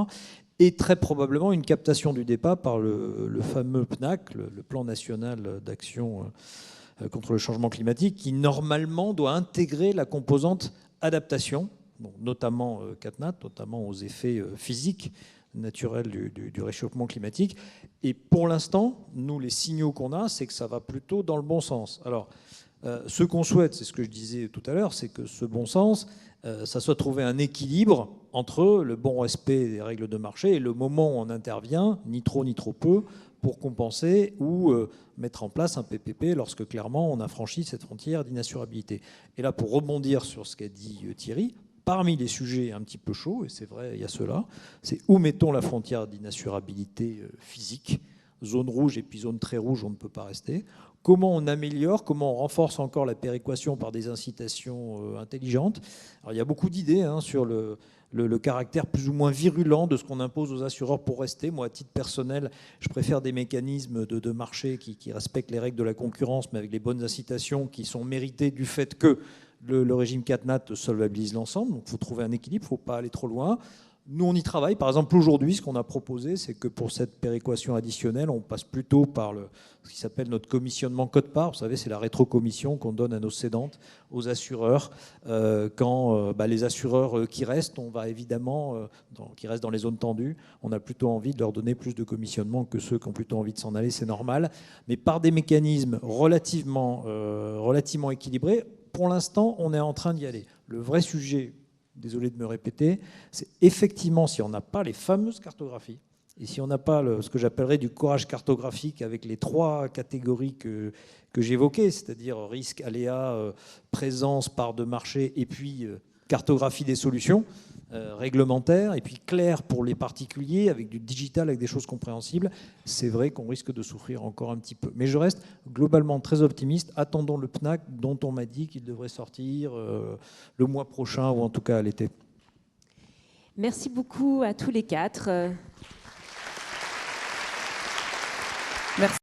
S5: Et très probablement une captation du débat par le fameux PNAC, le Plan national d'action contre le changement climatique qui, normalement, doit intégrer la composante adaptation, donc notamment CatNat, notamment aux effets physiques naturels du réchauffement climatique. Et pour l'instant, nous, les signaux qu'on a, c'est que ça va plutôt dans le bon sens. Alors, ce qu'on souhaite, c'est ce que je disais tout à l'heure, c'est que ce bon sens, ça soit trouver un équilibre entre le bon respect des règles de marché et le moment où on intervient, ni trop ni trop peu, pour compenser ou mettre en place un PPP lorsque clairement on a franchi cette frontière d'inassurabilité. Et là, pour rebondir sur ce qu'a dit Thierry, parmi les sujets un petit peu chauds, et c'est vrai, il y a ceux-là, c'est où mettons la frontière d'inassurabilité physique, zone rouge et puis zone très rouge, on ne peut pas rester. Comment on améliore, comment on renforce encore la péréquation par des incitations intelligentes. Alors, il y a beaucoup d'idées sur le caractère plus ou moins virulent de ce qu'on impose aux assureurs pour rester. Moi, à titre personnel, je préfère des mécanismes de marché qui respectent les règles de la concurrence, mais avec les bonnes incitations qui sont méritées du fait que le régime CatNat solvabilise l'ensemble. Donc, il faut trouver un équilibre, il ne faut pas aller trop loin. Nous, on y travaille. Par exemple, aujourd'hui, ce qu'on a proposé, c'est que pour cette péréquation additionnelle, on passe plutôt par ce qui s'appelle notre commissionnement quote-part. Vous savez, c'est la rétrocommission qu'on donne à nos cédantes, aux assureurs. Quand les assureurs qui restent, on va évidemment, qui restent dans les zones tendues, on a plutôt envie de leur donner plus de commissionnement que ceux qui ont plutôt envie de s'en aller, c'est normal. Mais par des mécanismes relativement équilibrés, pour l'instant, on est en train d'y aller. Le vrai sujet, désolé de me répéter, c'est effectivement si on n'a pas les fameuses cartographies et si on n'a pas ce que j'appellerais du courage cartographique avec les 3 catégories que j'évoquais, c'est-à-dire risque, aléa, présence, part de marché et puis cartographie des solutions réglementaires et puis clair pour les particuliers avec du digital, avec des choses compréhensibles, c'est vrai qu'on risque de souffrir encore un petit peu. Mais je reste globalement très optimiste. Attendons le PNAC dont on m'a dit qu'il devrait sortir le mois prochain ou en tout cas à l'été.
S1: Merci beaucoup à tous les 4. Merci.